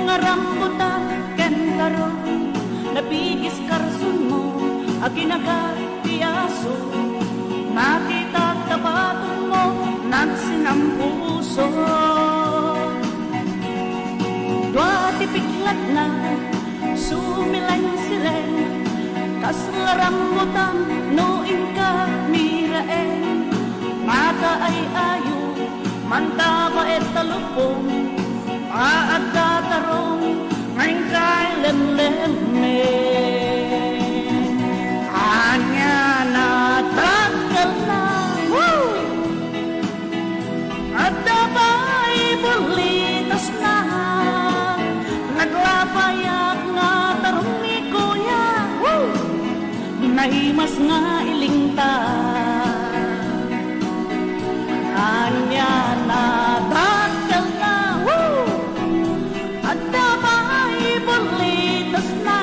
nga rambutan ken taro napigis karson mo aginagatiaso nakita tabaton mo nagsinampuso dua tipiklat na sumilan silen kas nga rambutan noin ka miraen mata ay ayo mantaba et talupong aadda tarong ngayon kay lemleme anya natanggal na adda ba'y bulitas na naglapayak nga tarong ni kuya naimas nga ilingta anya natanggal na adda ba'y bulitas na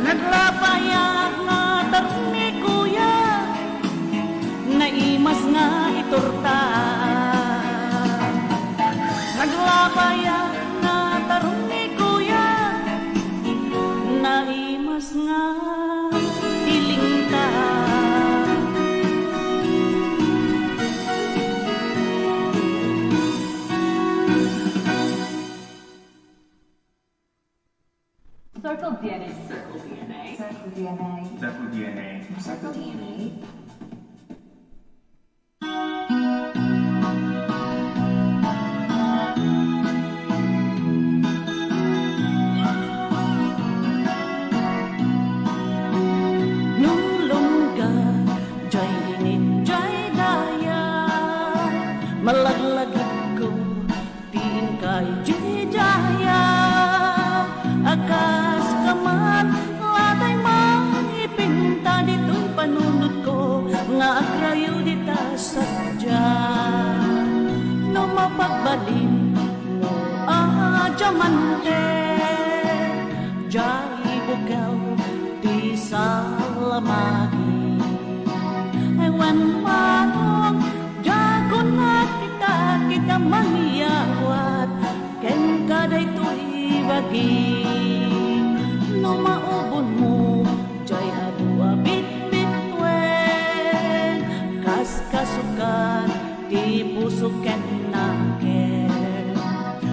naglapayak nga tarong ni kuya naimas nga iturta naglapayak nga tarong ni kuya naimas nga ilingta Circle DNA. Circle DNA. Circle DNA. Circle DNA. Circle DNA. nung lungga jay init jay daya malaglagit ko din kay jaya akas kaman latay mangipinta dito'y panunod ko nga agrayo dita sadya no mapagbalin no adjamante jay bugaw di salamagi ewan manong jagon at kita maniyawat ken kaday to'y bagi no maubon mo jay adu abit-bitwen kas kasukan di puso ken naker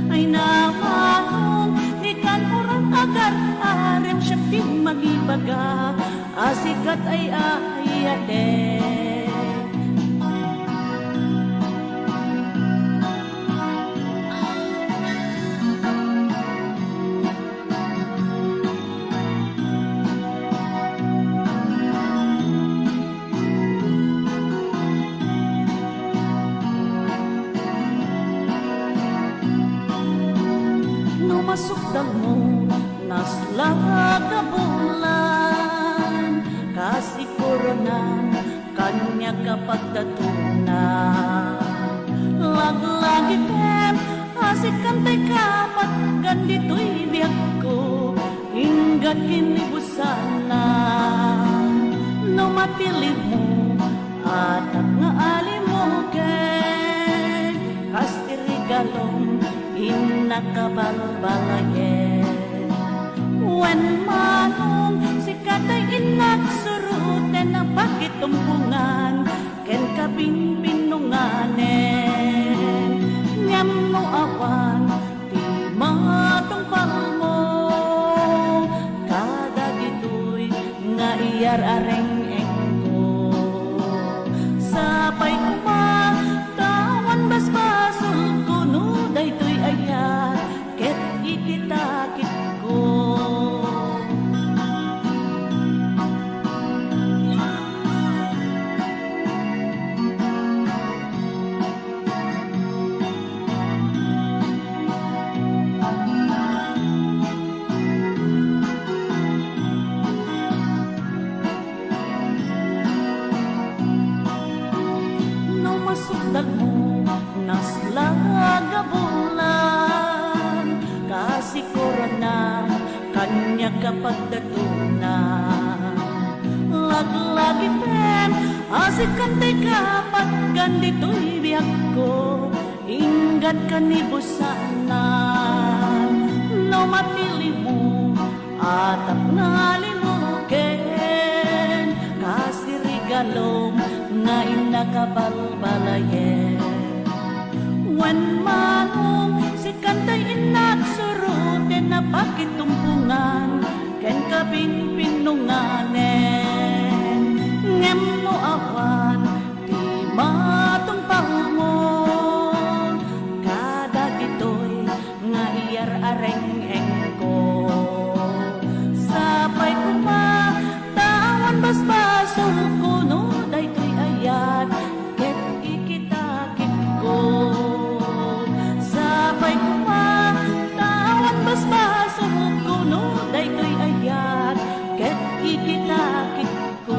ay namanong ikan orang agar arem syakti magibaga asikat ay ayate masukdal mo naslaga bulan kasi koronan kanya kapag datunan laglagi pen asik kantay kapat gandito'y biyak ko hinggat kinibusana no matilib mo atap nga alimugen kas irigalong inakabalbalayen wen manong sikatay inaksuruten na bakit tumpungan ken kabing pinunganen nyam no awan ti matungpal mo kada gito'y nga iyar areng engko sapay kuma tawan basbasul kuno daytoy ayat ket ikitakit ko no masukdal mo naslaga bulan kasi korona kanya kapag datunan laglagi pen asik kantay kapat gandito'y biyak ko ingat kanibusana Ikaw matilimu atap nga limuken, kasi regalom nga inakabalbalayen. Wen manong si kantay inak suruten na pakitumpungan ken kapinpinunganen. Ngem no awan di matumpaw mo, kada gitoy nga iyar areng-eng ko. Sapay kuma tawan basbaso kuno daytoy ayat ket ikitakit ko. Sapay kuma tawan basbaso kuno daytoy ayat ket ikitakit ko.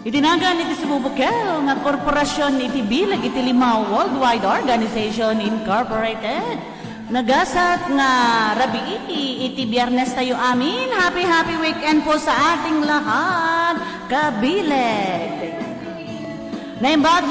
Itinagan iti Sububukel nga korporasyon iti bilag iti Limaw Worldwide Organization Incorporated. Nagasat nga rabi iti Biyernes tayo amin. Happy weekend po sa ating lahat. Kabileg. Naimbag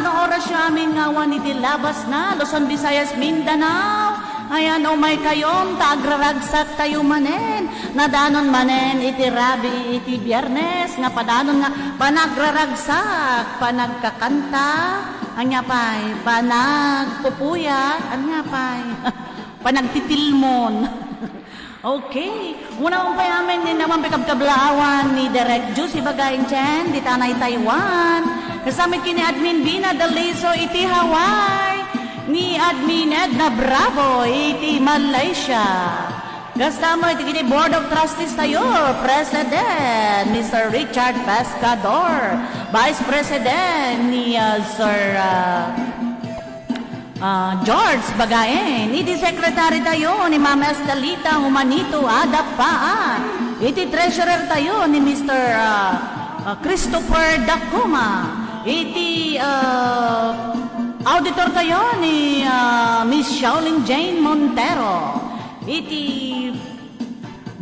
na orasyon amin nga wan iti labas na Luzon, Visayas, Mindanao. Ayan, umay kayom, taagraragsak tayo manen. Nadanon manen, iti rabi, iti Biyernes, nga padanon nga panagraragsak, panagkakanta, anya pa'y, panagpupuyat, anya pa'y, panagtitilmon. Okay, una mong payamin ni naman pikabkablawan ni Direk Juicy Bagayin Chen, di Tanay, Taiwan. Kasama kini Admin Bina Daliso, iti Hawaii. Ni Admin Edna Bravo, iti Malaysia. Kasama iti kini Board of Trustees tayo, President Mr. Richard Pescador, Vice President ni Sir George Bagayen, iti Secretary tayo ni Ma'am Estelita Humanito Adapaan, iti Treasurer tayo ni Mr. Christopher Dacuma, iti Auditor tayo ni Miss Shaolin Jane Montero. Iti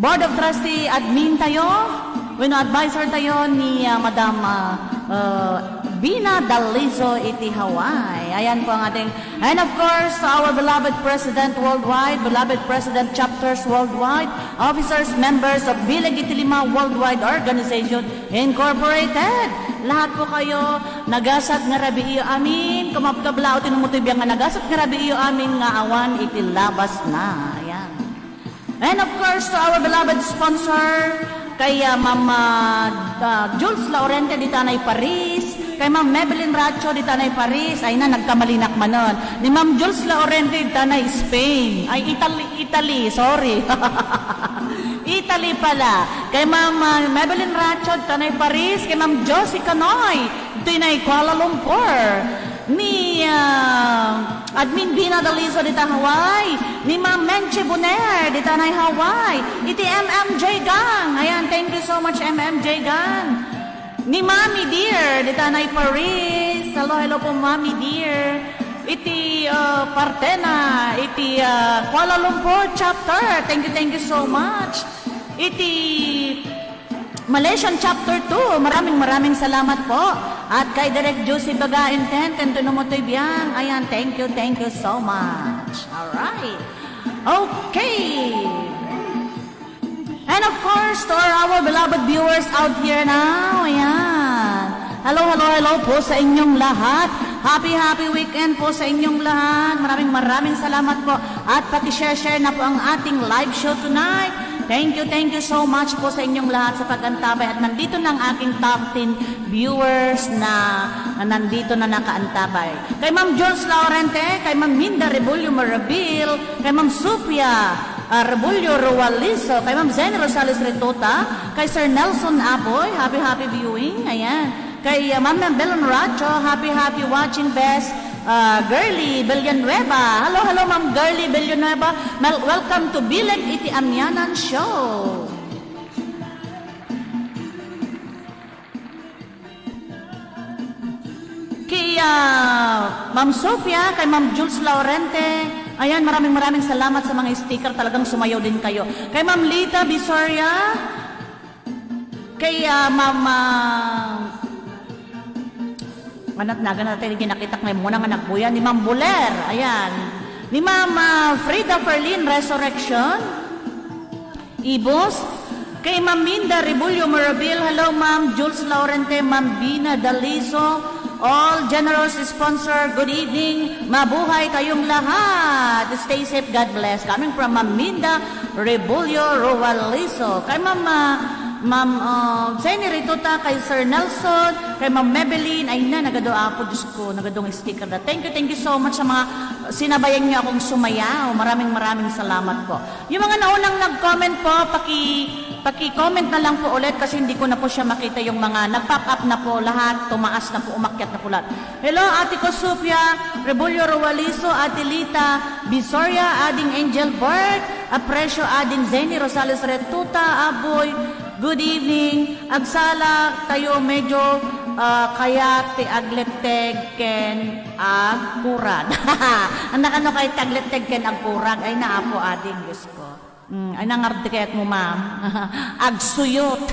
Board of Trustee Admin tayo. Advisor tayo ni Madam Bina Daliso, iti Hawaii. Ayan po ang ating, and of course, our beloved President worldwide, beloved President chapters worldwide, officers, members of Bilag iti Limaw Worldwide Organization Incorporated. Lahat po kayo, nagasat nga rabi iyo amin, kumapkablao, tinumutibiyang nga nagasat nga rabi iyo amin, nga awan iti labas na. Ayan. And of course, to our beloved sponsor, kay Ma'am Jules Laurente di Tanay Paris, kay Ma'am Maybelline Racho di Tanay Paris, ay na nagkamalinak manon. Ni Ma'am Jules Laurente di Tanay Spain, ay Italy, sorry. Italy pala. Kay Ma'am Maybelline Racho di Tanay Paris, kay Ma'am Josie Canoy di Tanay Kuala Lumpur. Ni Admin Bina Daliso di Hawaii, ni Ma'am Menche Boner di Tanay Hawaii, iti MMJ Gang. Ayan, thank you so much MMJ Gang. Ni Mami Dear di Tanay Paris. Hello po Mami Dear. Iti Partena, iti Kuala Lumpur chapter. Thank you so much. Iti Malaysian Chapter 2, maraming salamat po. At kay Direk Juicy Bagayin Chen, kanto numutoy biyang. Ayan, thank you so much. Alright. Okay. And of course, to our beloved viewers out here now, ayan. Hello po sa inyong lahat. happy weekend po sa inyong lahat. Maraming salamat po. At paki-share na po ang ating live show tonight. Thank you so much po sa inyong lahat sa pag-antabay. At nandito na ang aking top 10 viewers na nandito na nakaantabay. Kay Ma'am Jules Laurente, kay Ma'am Minda Rebulyo Marabil, kay Ma'am Sophia Rebulyo Rualiso, kay Ma'am Zen Rosales Retota, kay Sir Nelson Apoy, happy viewing. Ayan. Kay Ma'am Belon Racho, happy watching best. Girly Villanueva. Hello Ma'am Girly Villanueva. Welcome to Bileg Iti Amyanan Show. Kay Ma'am Sophia, kay Ma'am Jules Laurente. Ayan, maraming salamat sa mga sticker. Talagang sumayaw din kayo. Kay Ma'am Lita Bisoria. Kay Ma'am manat nagan natin ginakita may muna nga nagbuya ni Ma'am Buler. Ayan. Ni Ma'am Frida Ferlin Resurrection. Ibos. Kay Ma'am Minda Rebulyo Marabil. Hello Ma'am Jules Laurente, Ma'am Bina Daliso. All generous sponsor, good evening. Mabuhay kayong lahat. Stay safe, God bless. Coming from Ma'am Minda Rebulyo Rualiso. Kay Ma'am Zeni Rituta, kay Sir Nelson, kay Ma'am Maybelline, ay na, nagadoa po, Diyos ko, nagadong sticker na. Thank you so much sa mga sinabayan niyo akong sumayaw. Maraming salamat po. Yung mga naunang nag-comment po, paki-comment na lang po ulit kasi hindi ko na po siya makita yung mga nag-pop up na po lahat, tumaas na po, umakyat na po lahat. Hello, Ate ko Sophia Rebulyo Rualiso, Ate Lita Bisoria, Ading Angel Bert, Apresyo Ading Zeni Rosales Retuta, Aboy, good evening. Agsala tayo medyo kaya ti agleteg ken agkurad. Anak ano kay tagleteg ken agkurag ay naapo ading Diyos ko. Ay nangardi kayat mo ma'am. Agsuyot.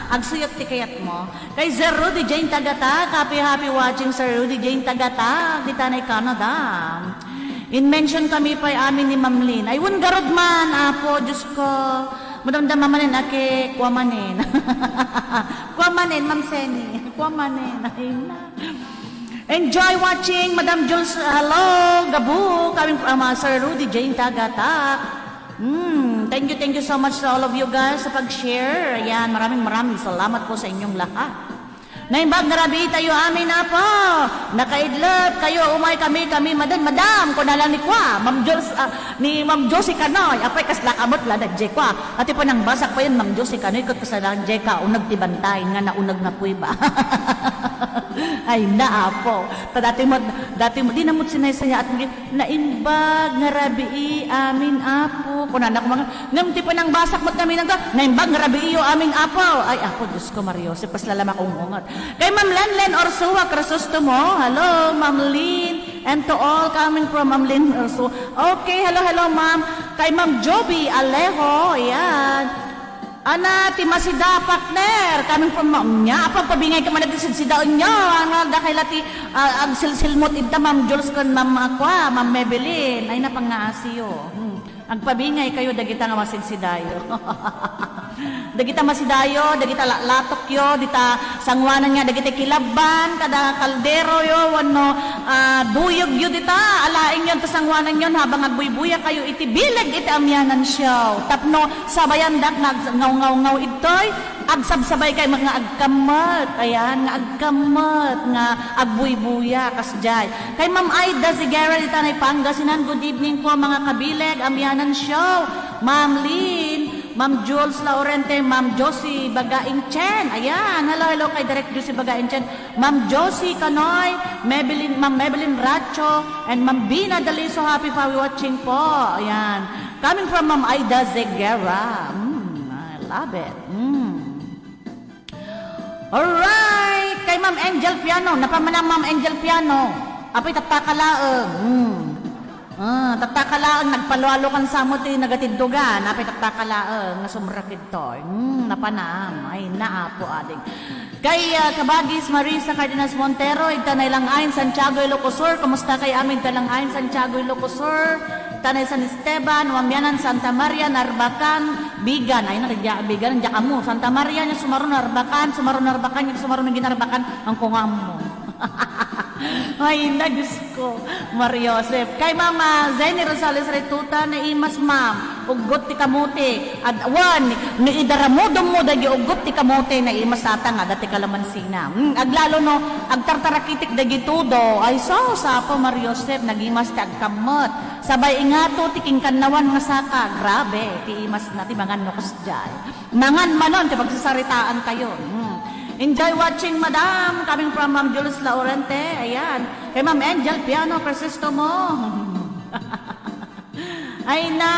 Agsuyot ti kayat mo. Kay Sir Rudy Jane Tagata, happy watching Sir Rudy Jane Tagata, di Tanay Canada. In-mention kami pa amin ni Ma'am Lynn. Ay wun garod man apo Diyos ko. Madamdam manin ake kuamanin. Kuamanin Ma'am Seni. Kuamanin. Ayun na. Enjoy watching Madam Jules. Hello Gabu coming from Sir Rudy Jane Tagata. Thank you so much to all of you guys sa pag-share. Ayan, maraming salamat po sa inyong lahat. Naimbag narabi tayo amin na po. Nakaidlap kayo umay kami madam ko nalang ni kwa Ma'am Jules ni Ma'am Josie Canoy apay kasla kamot la dagje kwa ati pa nang basak pa yun Ma'am Josie Canoy ket kasalang jeka unag tibantay nga naunag na puy ba. Ay naapo dati mo di namot sinaysaya at naimbag narabi amin apo kunan ako mga ngam ti pa nang basak mot kami nang naimbag narabi iyo amin apo ay apo Diyos ko Mario si paslalama kong ungat. Kay Ma'am Lenlen Orsua Crisostomo, hello Ma'am Lynn, and to all coming from Ma'am Lynn Orsua. Okay, hello Ma'am. Kay Ma'am Joby Alejo, ayan. Ana, timasida partner, coming from Ma'am niya. Apang pabingay ka man nagsidaon niyo. Ang dahil ati, ang silsilmot ita Ma'am Jules kon Ma'am Aqua, Ma'am Maybelline. Ay napangaasiyo. Ang pabingay kayo, dagita nga masigsidayo. Dagita masidayo, dagita latok yo, dita sangwanan nga, dagita kilaban, kada kaldero yo, wano, buyog yo dita, alaing yon, ta sangwanan yon, habang agbuybuya kayo, iti bileg, iti amyanan siya. Tapno, sabayandak, ngaw itoy, agsabsabay kay mga agkamot, ayan, nga agkamot, nga agbuybuya, kasjay. Kay Ma'am Aida Zigara, dita na Pangasinan, good evening po mga kabileg, amyanan siya. Ma'am Lynn, Ma'am Jules Laurente, Ma'am Josie Bagaing Chen. Ayan, hello kay Direct Josie Bagaing Chen. Ma'am Josie Canoy, Ma'am Maybelline Racho, and Ma'am Bina Daliso. Happy watching po. Ayan. Coming from Ma'am Aida Zegera. I love it. Alright. Kay Ma'am Angel Piano. Napamanang Ma'am Angel Piano. Apoy tatakalaang. Tatakalaang nagpalualo kan samot nagatiddugan apay tatakalaang nga sumrakid to napanam ay naapo ading kay Kabagis Marisa Cardenas Montero igtanay lang ayon Santiago Ilocosur kumusta kay amin talang ayon Santiago Ilocosur tanay San Esteban Wamyanan Santa Maria Narbacan Bigan ay narigya Bigan diya kamo Santa Maria nya sumaron Narbacan nya sumaron ginarbakan ang kungam mo Ay, Diyos ko, Mariosep. Kay Mama Zenny Rosales Retuta na imas ma'am, ugot ti kamote. At wan, ni idaramudong mo dagi ugot ti kamote na imas ata nga dati kalamansina. Aglalo no, agtartarakitik dagi tudo. Ay so, sapo Mariosep, nagimas ti agkamot. Sabay ingato ti kingkanawan nga saka. Grabe, ti imas na ti mangan nukos dyan. Mangan manon, ti pagsasaritaan kayo. Enjoy watching, Madam. Coming from Ma'am Jules Laurente. Ayan. Kay Ma'am Angel Piano, persisto mo. Ay na,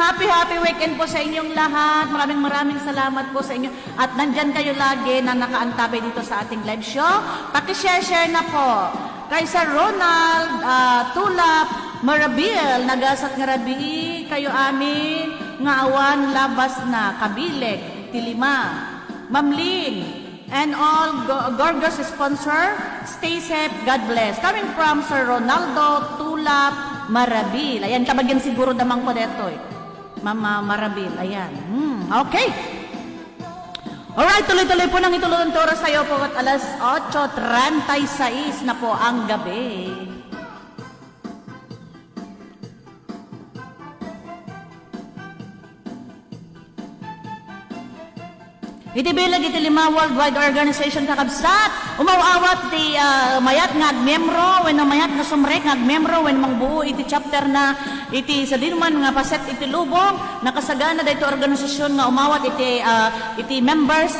happy weekend po sa inyong lahat. Maraming salamat po sa inyo. At nandyan kayo lagi na nakaantabay dito sa ating live show. Pakishare na po. Kay Sir Ronald, Tulap, Marabil, nagasat nga rabi, kayo amin, nga awan, labas na, Kabileg, Tilima, Ma'am Lynn, and all Gorgos sponsor, stay safe, God bless. Coming from Sir Ronaldo Tulap Marabil. Ayan, kabagyan siguro damang ko dito eh. Mama Marabil, ayan. Okay. Alright, tuloy-tuloy po nang itulong oras sa'yo po at alas 8:36 na po ang gabi. Itibilag iti lima worldwide organization kakabsat. Umawawat ti mayat nga agmembro, when mayat nga sumrek nga agmembro, when mangbuo iti chapter na iti sa dinuman nga paset iti lubong, nakasagana dito organisasyon nga umawat iti members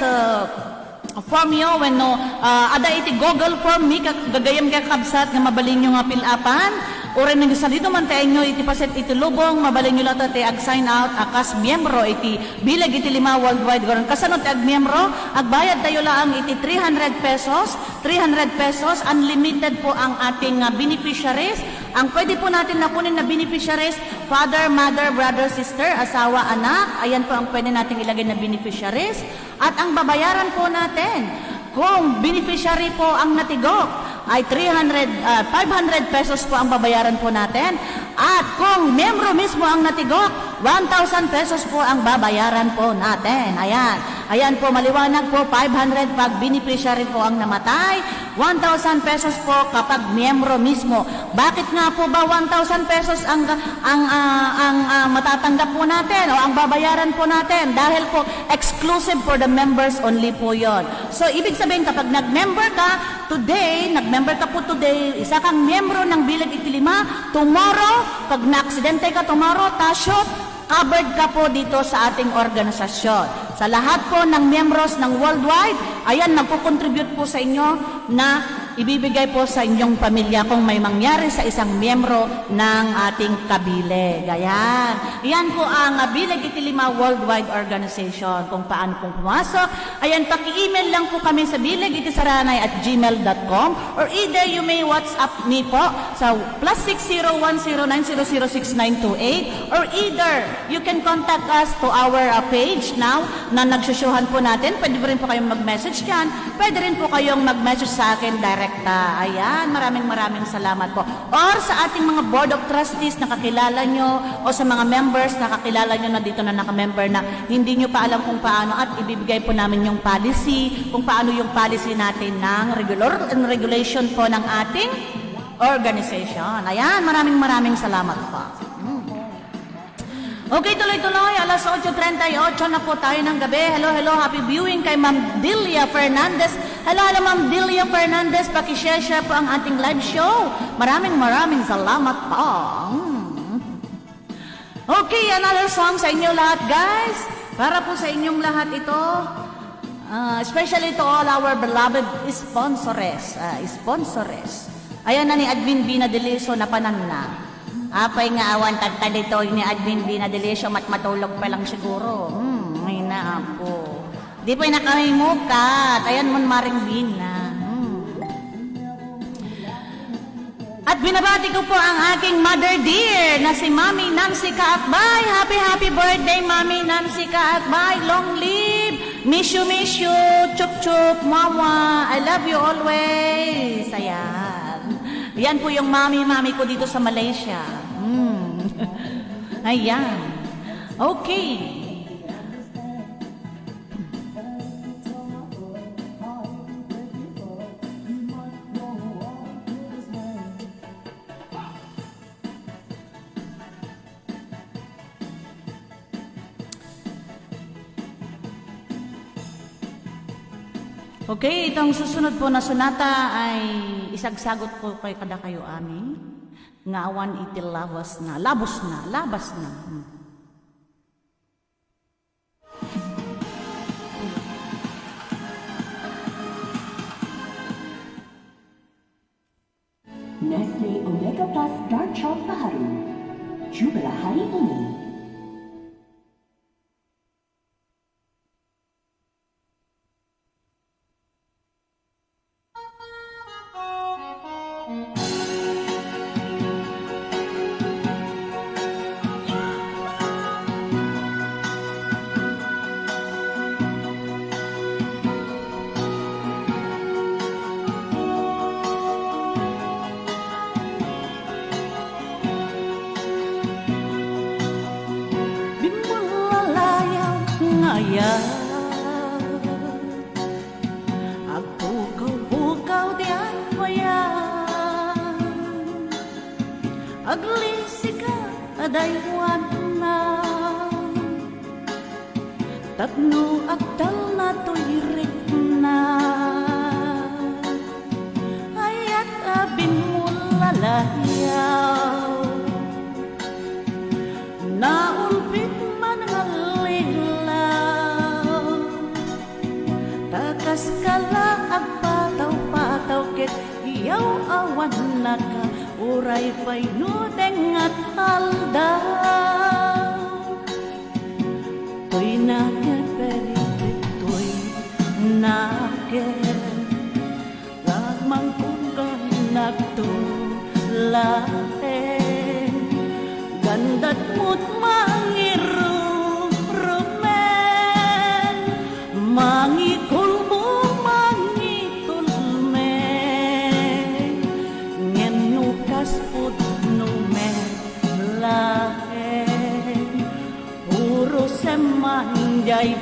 form yo when no ada iti Google form mi gagayam kakabsat nga mabalin nyo nga pilapan. Oren nang sa dito man tayo nyo iti paset iti lubong, mabalin nyo lata ti ag-sign out akas miyembro iti bilag iti lima worldwide goron. Kasanot ti ag-miyembro, agbayad tayo lang iti 300 pesos, 300 pesos, unlimited po ang ating beneficiaries. Ang pwede po natin nakunin na beneficiaries, father, mother, brother, sister, asawa, anak, ayan po ang pwede natin ilagay na beneficiaries. At ang babayaran po natin, kung beneficiary po ang natigok, ay 500 pesos po ang babayaran po natin. At kung miyembro mismo ang natigok, 1,000 pesos po ang babayaran po natin. Ayan. Ayan po, maliwanag po, 500 pag beneficiary po ang namatay, 1,000 pesos po kapag miyembro mismo. Bakit nga po ba 1,000 pesos ang matatanggap po natin o ang babayaran po natin? Dahil po exclusive for the members only po yon. So, ibig sabihin kapag nag-member ka today, isa kang miyembro ng Bilag Itilima, tomorrow, pag na-aksidente ka tomorrow, tasyot, covered ka po dito sa ating organisasyon. Sa lahat po ng members ng worldwide, ayan, nagpo-contribute po sa inyo na ibibigay po sa inyong pamilya kung may mangyari sa isang miyembro ng ating kabileg. Ayan. Yan po ang Bilag Itilima Worldwide Organization. Kung paano pong pumasok. Ayan, paki-email lang po kami sa bilagitisararay@gmail.com or either you may WhatsApp me po sa +6010900692 or either you can contact us to our page now na nagsusyuhan po natin. Pwede rin po kayong mag-message dyan. Pwede rin po kayong mag-message sa akin direkta. Ayan, maraming salamat po. Or sa ating mga board of trustees na kakilala nyo o sa mga members na kakilala nyo na dito na nakamember na hindi nyo pa alam kung paano at ibibigay po namin yung policy, kung paano yung policy natin ng regulation po ng ating organization. Ayan, maraming salamat po. Okay, tuloy-tuloy. Alas 8:38 na po tayo ng gabi. Hello, happy viewing kay Ma'am Delia Fernandez. Hello, Ma'am Delia Fernandez. Pakishare po ang ating live show. Maraming salamat po. Okay, another song sa inyo lahat, guys. Para po sa inyong lahat ito. Especially to all our beloved sponsors. Ayan na ni Admin Bina Deliso na pananna. Apay nga awan tagtalito ni Admin Bina Deliso matulog pa lang siguro. Ay na po. Di pa na kami mukat. Ayan mon Maring Bina. At binabati ko po ang aking mother dear na si Mami Nancy Kaatbay. Happy birthday Mami Nancy Kaatbay. Long live. Miss you. Chup mama. I love you always. Ayan. Yan po yung mami ko dito sa Malaysia. Ayan. Okay. Okay, itong susunod po na sonata ay isagsagot po kay kada kayo ami. Nga awan iti labas na. Nestle Omega Plus Dark Chalk Baharu. Jubela hari ini. Bimulalayaw ngaya agpukaw-pukaw di agwayan aglisika adaywan na tapno agdal na tuyirik na ayat bimulalayaw naulpit man ngalilaw takas kala agpataw-pataw ket iyaw awan naka uray pay nudeng at haldaw toy nakeperipit toy naker lagmang kunggang nagtulaen gandat mo't mangirumen mangikulmo mangitulmen ngenukas pud numen laen puro semanjay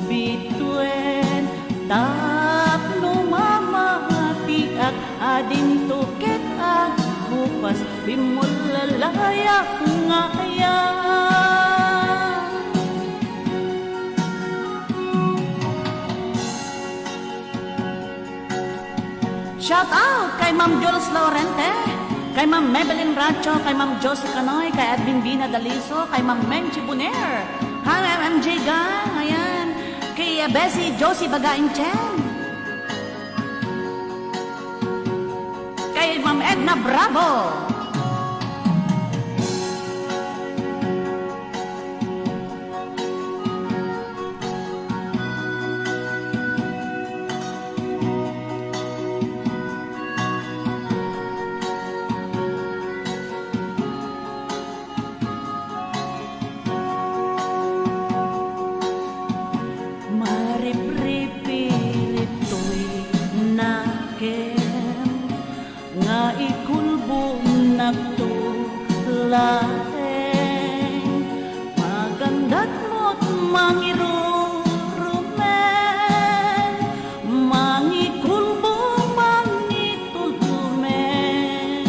bituen tapno mamati at adin tuket bukas bimulalaya ngaya. Shout out kay Ma'am Jules Laurente, kay Ma'am Maybelline Bracho, kay Ma'am Josie Canoy, kay Admin Bina Daliso, kay Ma'am Menchi Buner, kay MJ Gang, ayan, kay Bessie Josie Bagain Chen, kay Ma'am Edna Bravo. Marip-ripirito'y nakem nga ikulbo nagtulaeng magandat mo't mangirurumen mangikulbo mangitulmen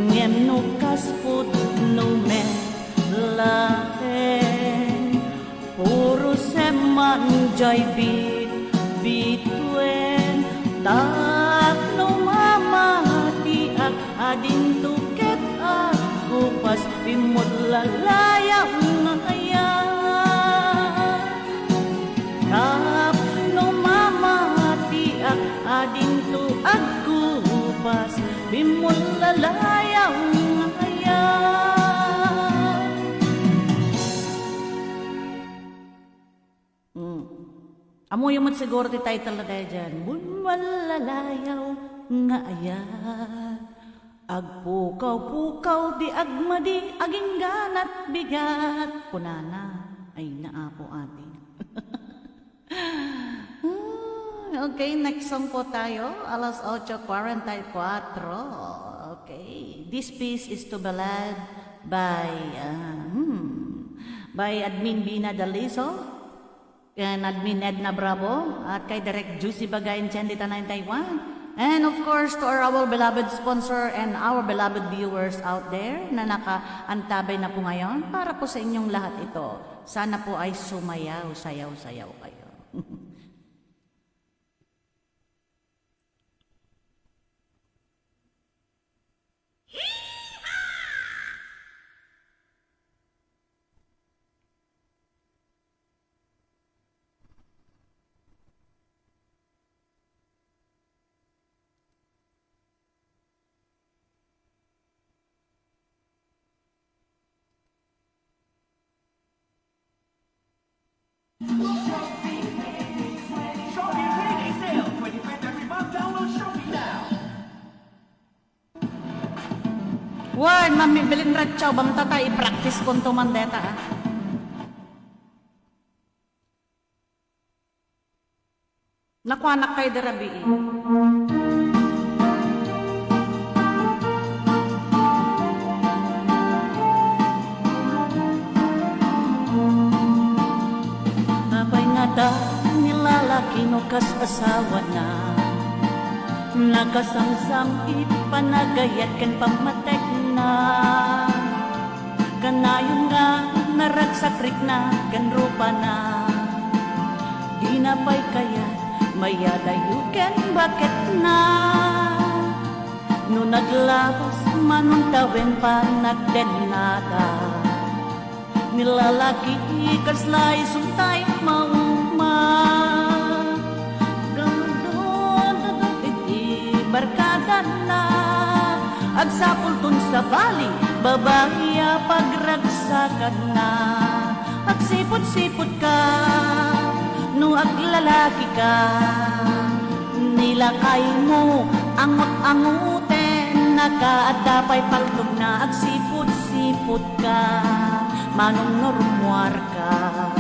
ngenukas pud numen laeng puro semanjay bituen tapno mamati ak adin tuket aku pas bimulalayaw ngaya tapno mamati ak adin tu aku pas bimulalayaw ngaya. Amo yung siguro ti title na tayo dyan. Bunmalalayaw nga aya agpukaw-pukaw di agmadi aging ganat bigat punana ay naapo atin. Okay, next song po tayo. Alas 8:44. Okay, this piece is to ballad by Admin Bina Daliso and Admin Edna Bravo at kay Direct Juicy Bagain Chen dita na Taiwan. And of course to our beloved sponsor and our beloved viewers out there na nakaantabay na po ngayon para po sa inyong lahat ito. Sana po ay sumayaw, sayaw kayo. Word, mamibilin ratsaw, bamtata, i-practice ko to mandeta. Nakuanak kay derabi. Apay nga da, nilalaki no kas asawa na. Nakasamsam ipanagayat kan pamatek na. Kanayon nga naragsakrik na kan rupa na. Di na pa'y kaya mayadayuken bakit na. No naglabas manuntawen pa nagdenada. Nilalaki kaslay suntay mauma. Barkada na agsapul tun sa bali babaya pagragsakan na agsipot-sipot ka no aglalaki ka nilakay mo angot-anguten nakaadapay paltog na agsipot-sipot ka manong normuar ka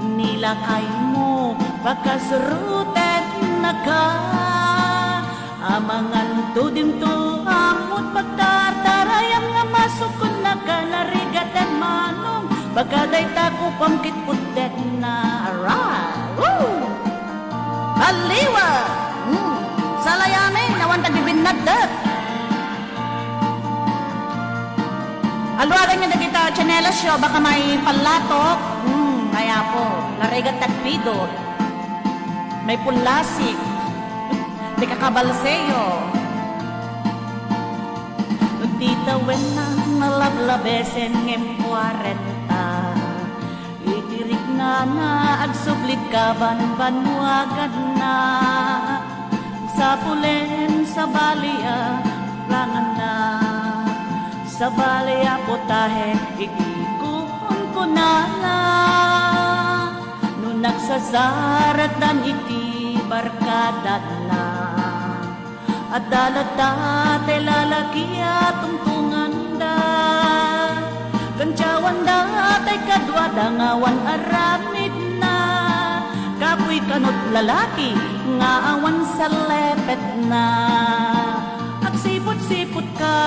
nilakay mo bakasuruten naka amangan to din to amot pagtatarayang nga masukon na ka narigatan manong bagaday tako pangkit putet na aray woo haliwa salayame nawan tagibinagdat alwagan nyo na kita chanelas yo baka may palatok kaya po narigat tagpido may pulasik di kakabalseyo Nagtita wen na nalablabesen ngem 40 Itirik na agsublit ka banwagan na Sa pulen sa balya langan na Sa balya potahe ikikun ko na Nung nagsasarat dan iti barkada na at dalata lalaki at tungtungan da Kansyawan da tay kadwa dangawan aramid na Kapoy kanot lalaki nga awan sa lepet na Agsipot-sipot ka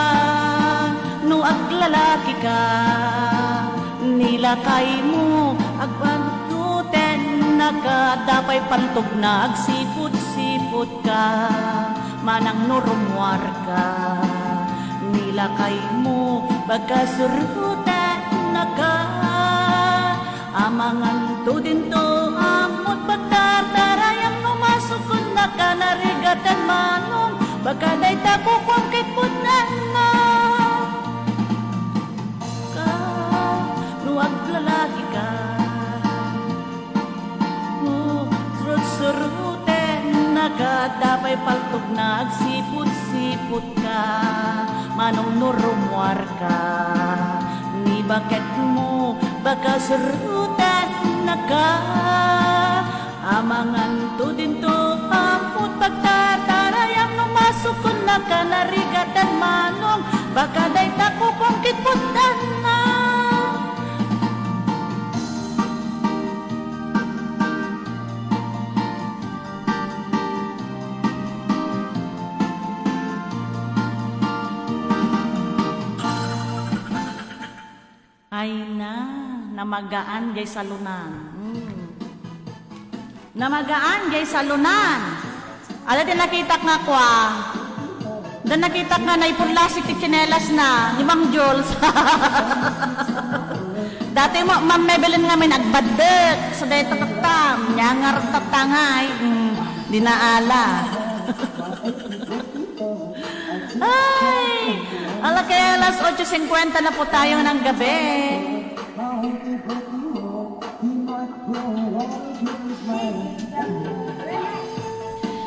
no aglalaki ka Nilakay mo agpantuten Nagadapay pantog na agsipot-sipot ka manang normuar ka nilakay mo bagkasurutan na ka amangan to din to amot pagtatarayang numasukon na ka narigatan manong bagaday tako kwangkit punan na ka nuag lalaki ka suruten nagadapay paltog na agsipot-sipot ka manong nurumuar ka ni bakit mo baka surutan na ka amangan to din to amot pagtatarayang numasukon na ka narigatan manong baka day tako kwangkit putan na Ay namagaan jay salunan. Namagaan jay salunan. Ala din nakita nga kwa. Dan nakita nga na ipunlasik ti tsinelas na, ni Mang Jules. Dati mo, Ma'am Maybelline nga may nagbadek sa dahi takatam. Nyangar tatangay. Di naala. Ay! Ala kaya alas 8:50 na po tayo ng gabi.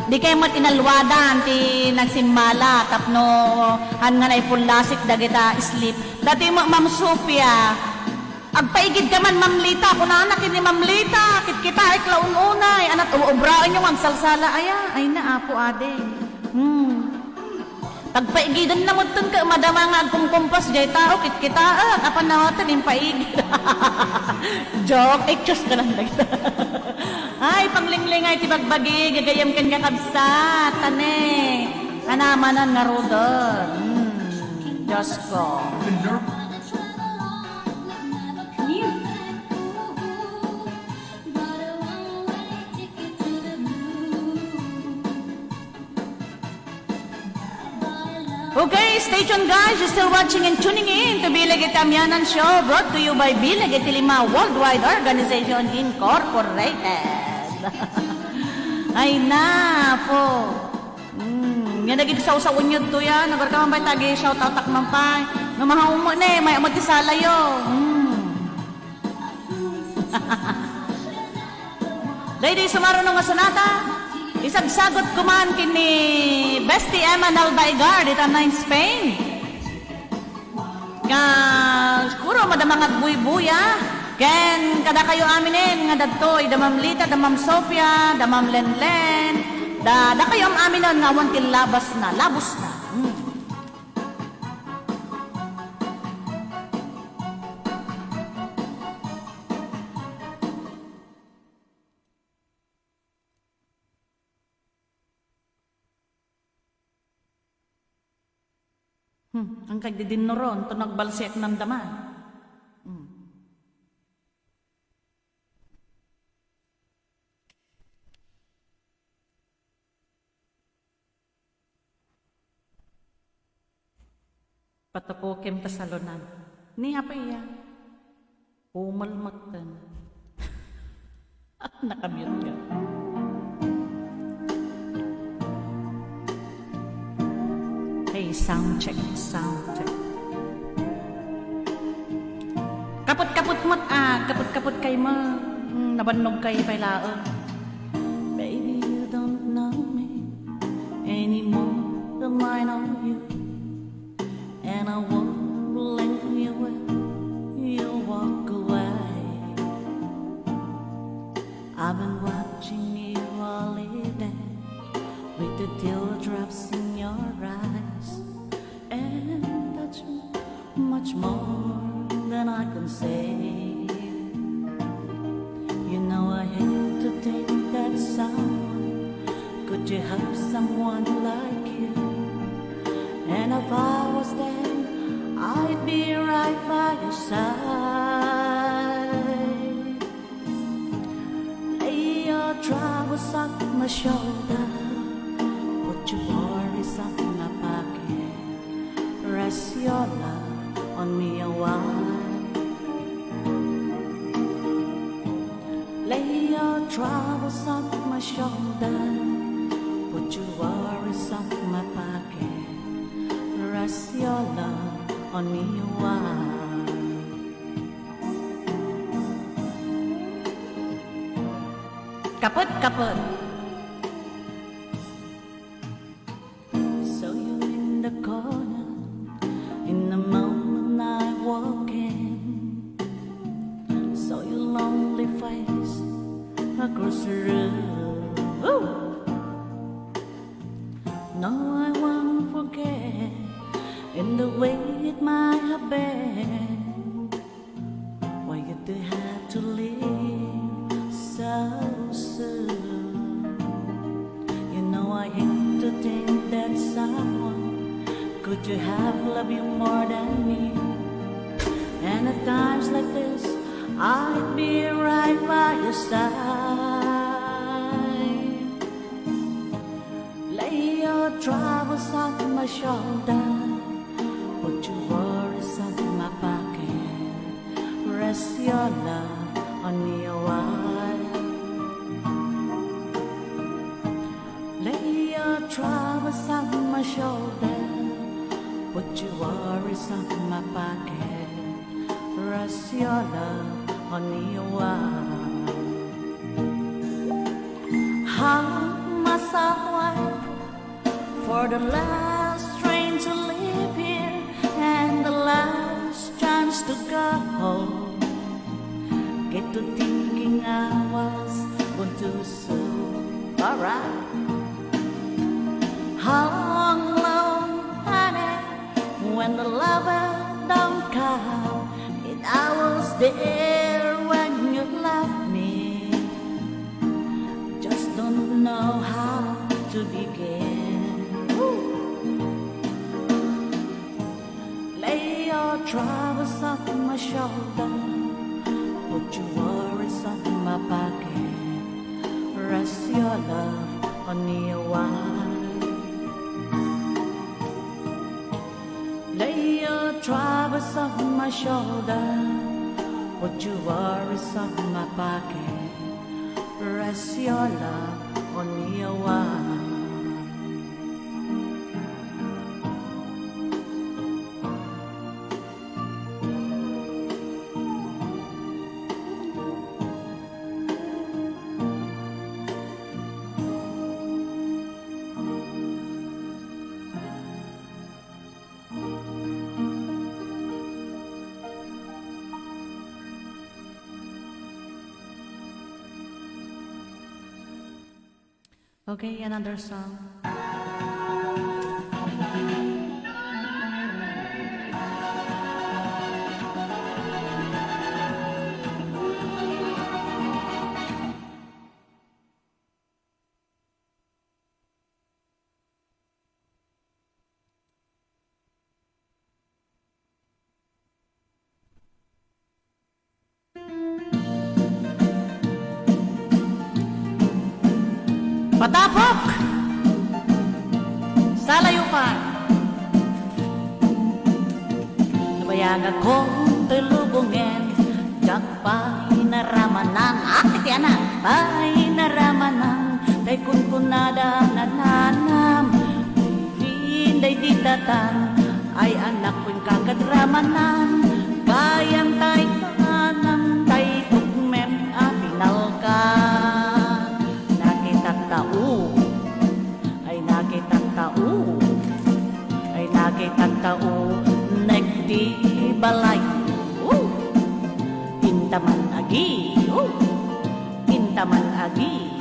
Di kayo mo tinalwadan, ti nagsimbala, tapno, han nga na ipulasik, dagita sleep. Dati mo, Ma'am Sophia, agpaigid ka man, Ma'am Lita, kung nanakin ni Ma'am Lita, kit kita, iklaun-unay, anat, uobraan yung magsalsala, ay na, apo, ade. Tagpaigidan na mo ka, madama nga kung kumpas, jay tao, kita, kapan na natin, yung paigid. Joke, ekchos ka lang. Ay, panglingling ay tibagbagi, gagayam kan kakabsat, tane. Kanamanan nga rodon. Diyos ko. Okay, stay tuned guys. You're still watching and tuning in to Bilag Itamianan Show, brought to you by Bilag Itilima Worldwide Organization Incorporated. Ay na po. Yan naging sa unyod to yan. Nagar ka man ba tagi shout out takman pa. Namahaw mo na may amot isala yo. Ladies, sumaro nung asanata. Isagsagot ko man kini Bestie Emma Nalbaigar dito na in Spain. Nga, siguro madamang at buy-buya. Ken, kada kayo aminin nga dadto, damam Lita, damam Sofia, damam Lenlen. Da kayo aminon nga wantil labas na, labos na. Ang kagdidinoron, ito nagbalsek ng daman. Patapokem ta salonan. Ni apa iya? Pumalmatan. At nakamute ka. Hey, sound check, sound check. Kaput-kaput mo't kaput-kaput kay mo. Nabanog kay pailaon. Baby, you don't know me anymore than I know you. And I won't blame you when you walk away. I've been watching you all evening with the teardrops in your eyes, and that's much more than I can say. You know I hate to think that someone could you have someone like you. And if I was there, I'd be right by your side. Lay your troubles on my shoulder, put your worries on my pocket. Rest your love on me a while. Lay your troubles on my shoulder, put your worries on my pocket. Rest your love on me a while. Kaput, kaput. So you're in the corner, in the moment I walk in. So your lonely face across the room. Woo! No, I won't forget in the way it might have been. Why you do have to leave so soon? You know I hate to think that someone could you have loved you more than me. And at times like this, I'd be right by your side. Lay your troubles on my shoulder, put your worries on my pocket. Rest your love on me a while. Lay your troubles on my shoulder, put your worries on my pocket. Rest your love on me a while. How must I wait for the last train to leave here and the last chance to go home? Get to thinking I was born too soon. Alright. How long the lover don't come, and I was there when you left me. Just don't know how to begin. Lay your troubles on my shoulder, put your worries on my pocket, rest your love on your wine. Lay your troubles on my shoulder, put your worries on my pocket, rest your love on your wine. Okay, another song. Patapok! Sa layupan! Nabayag akong tulubungin, jak pa'y naramanan. Iti anak, pa'y naramanan, tay kunkunada nananam. Hinday di tatang, ay anak ko'y kakadramanan. Kayang tay tanam, tay tukmem apinal ka. Nakitang tao, nagdi balay. Pintaman agi, pintaman agi,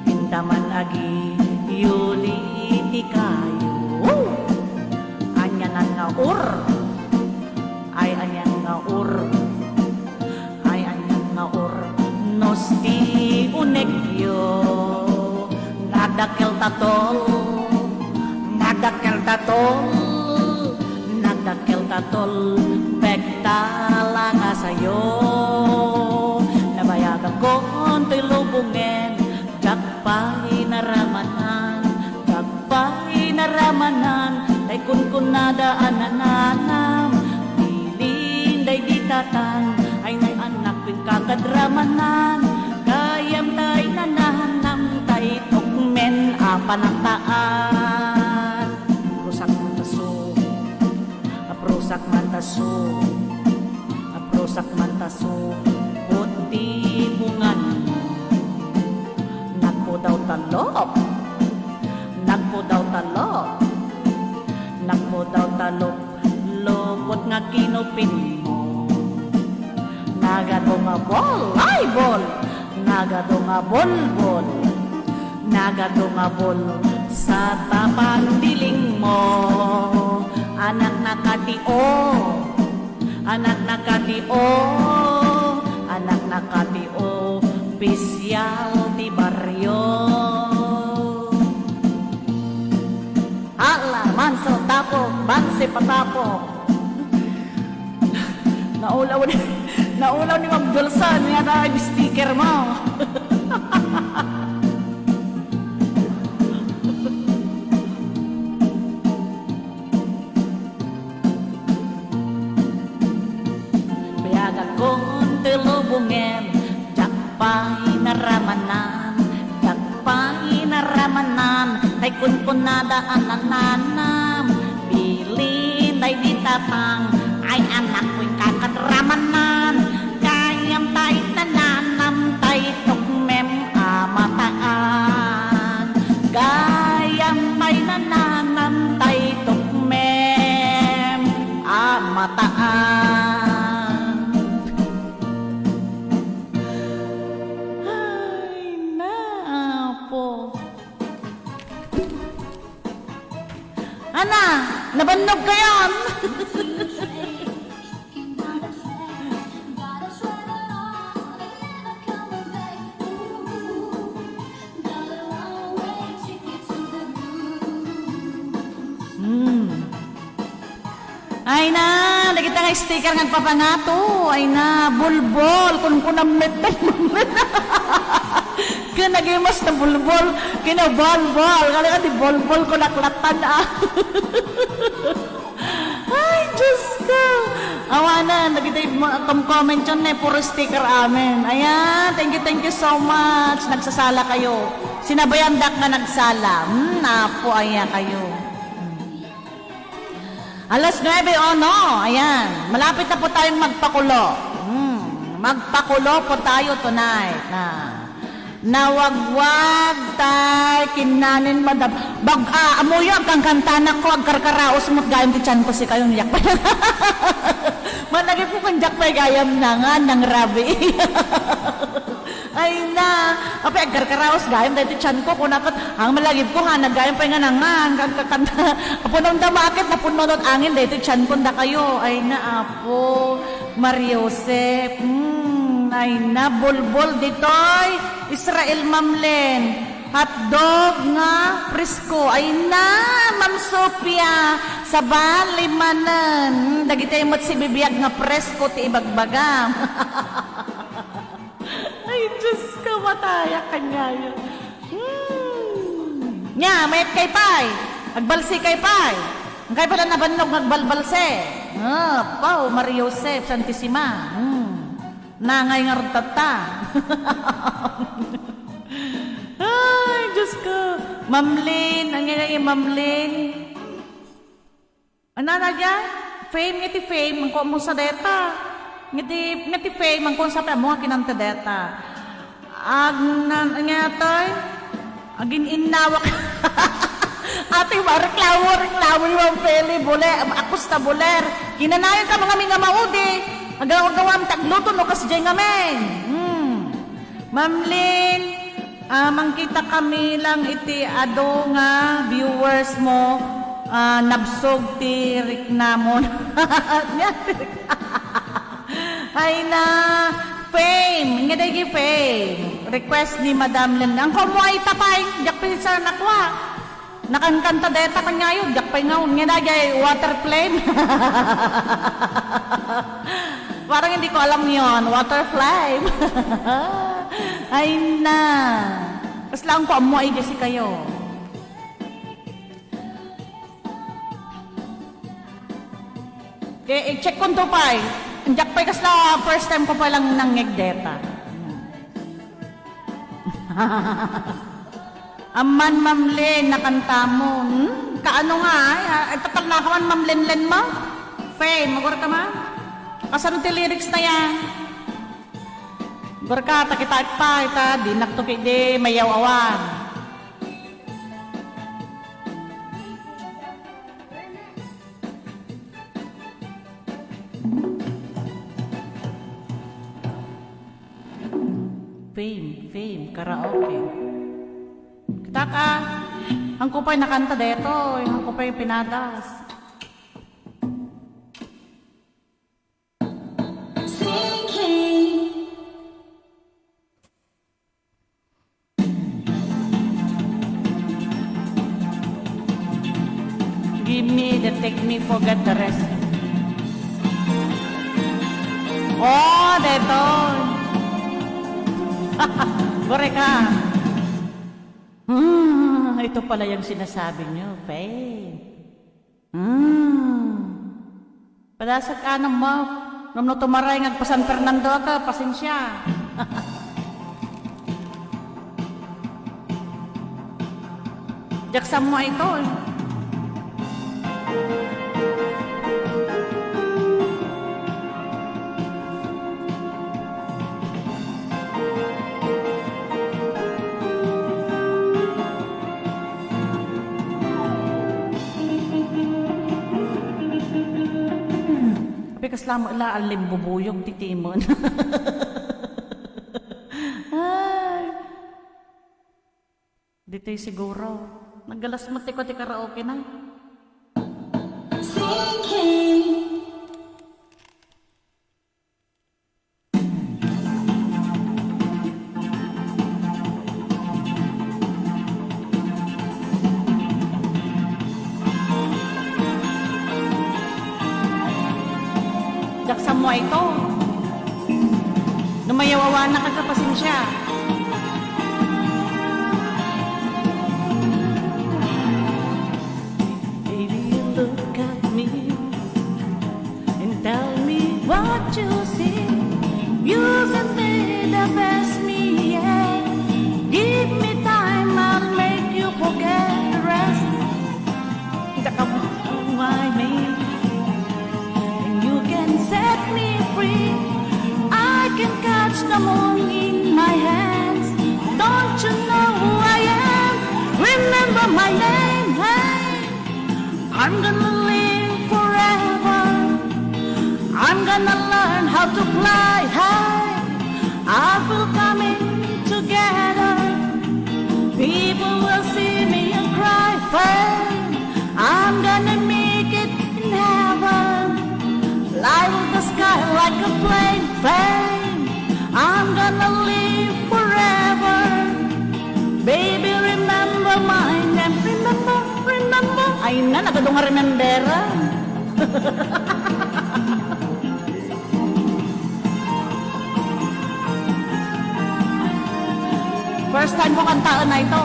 pintaman agi, yuli ti kayo. Anyan nga ur, ay anyan nga ur, ay anyan nga ur, nosti unegyo, nadakel tatol. Nagdakel tatol, pagtala nga sa'yo. Nabayagan ko konti lubungin, jak pa'y naramanan, tay kunkunada anananam. Dilinday di tatang, ay nay anak ko'y kakadramanan. Kayam tay nananam, tay tukmen apanaktaan. Aprosak mantaso, puti bungan. Nagpo daw talop, lobot nga kinupin mo. Nagado nga bol, ay bol, nagado nga bol, sa tapang diling mo. Anak nakatio, pisyal di baryo. Hala, manso tapo, banse patapo. Naulaw ni Ma'am Dulsan, yata yung sticker mo. Tilubungin, jak pa'y naramanan, tay kunkunada anananam. Bilin tay ditatang, ay anak ko'y kakadramanan. Kayam tay nananam, tay tukmem amataan. Gayam tay nananam, tay tukmem amataan. Ana, nabannog ka yan. Ay na, nakita nga sticker nga papangato. Ay na, bulbol, kung kunamit na Kinagimas na bulbol, kinabalbol. Kala ka di bulbol ko naklatan ah. Ay, Diyos ko. Awa na, nakita yung comment yun na, puro sticker amin. Ayan, thank you so much. Nagsasala kayo. Sinabayan dak na nagsala. Napo, ayan kayo. Alas 9 o no, ayan. Malapit na po tayong magpakulo. Magpakulo po tayo tonight. Nawagwag tay kinanin madam. Amoy ang kang kantanak ko, ang karkaraos mo't gayam ti chan ko si kayong yak. Managi po kang jakpay gayam na nga ng rabi. Ay na, apay agkarkaraos gayam dahil tiyan ko, kunapat, ang malagib ko ha, nagayam pa nga na nga, hanggang kakanta, apo nang damakit, napunod angin, dahil tiyan ko na kayo, ay na apo, Mariosep, ay na, bulbul ditoy, Israel Mamlen, hotdog nga, presko, ay na, Ma'am Sophia, sa Balimanan, dagitay mo't si bibiyag nga presko, ti ibagbagam. Ay, Diyos ko, mataya ka niya yun. Nya, mayat kay Pai. Agbalsi kay Pai. Ang kay pala nabannog, nagbalbalse. Pao, Mariosep, Santissima. Nangay nga rutata. Ay, Diyos ko. Mamlin, ang nga yung Mamlin. Ano na dyan? Fame, ngiti fame, ang kumo sa deta. Ngiti fame, ang kung sa mo kinanta deta. Ngatoy, agin inawak. Ate, reklamo yung peli, buler, akusta buler. Kinanayon ka mga mga maudi. Agaw-agawam, tagluto no kasi dyan ngamen. Mamlin, mangkita kami lang iti ado nga viewers mo, nabsog ti riknamon. Ay na, fame, nga dagi fame. Request ni Madam Len. Ang kumuay tapay, jakpay sa nakwa. Nakankanta deta kanya yun, jakpay nga, nga dagi water flame. Parang hindi ko alam yon, water flame. Ay na. Kas lang ko amuay kasi kayo. I-check ko to pa eh. Andiyak pa kasla, first time ko pa lang nangig deta. Aman Mamlen, nakanta mo. Kaano nga ay total na kaman Mamlen-len mo? Fame, magor ka ma? Kasano ti lyrics na yan? Magor ka, takita pa, ita, di naktuki di, mayaw awan. Fame, karaoke. Kita ka, ang kupay nakanta deto, ang kupay pinadas. Give me the technique, forget the rest. Oh, deto. Bore ka. Ito pala yung sinasabi nyo, Faye. Padasag ka ng mo. Nung tumaray nga pa San Fernando ka, pasensya. Jaksam mo ito. Kaslamo ila alim bubuyog titimon. Ay. Dito'y siguro. Naggalas mo ti karaoke na. King. Jaksa mo ito. Numayawawa na kagapasin siya. Baby, you look at me and tell me what you see. You sent me the best me yet. Give me time, I'll make you forget the rest. Jaka mo my name. You can set me free. I can catch the moon in my hands. Don't you know who I am? Remember my name. Hey, I'm gonna live forever. I'm gonna learn how to fly high. I feel coming together. People will see me and cry. Fame. I'm gonna make it in heaven. Light up the sky like a flame, flame. I'm gonna live forever. Baby, remember my name. Remember, remember. Ay na, nagadong nga remembera. First time ko kantaan na ito.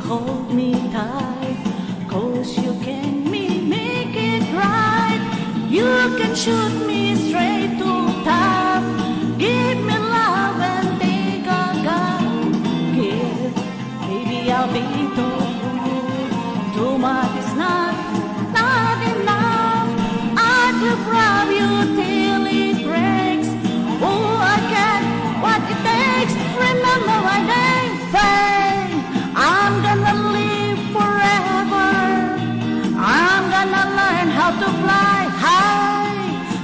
Hold me tight, 'cause you can make it right. You can shoot me straight to top. Give me love and take a gun. Give, baby, I'll be too much is not enough. I could rob you till it breaks. Oh, I can, what it takes. Remember my name, fame. I'm gonna live forever. I'm gonna learn how to fly high.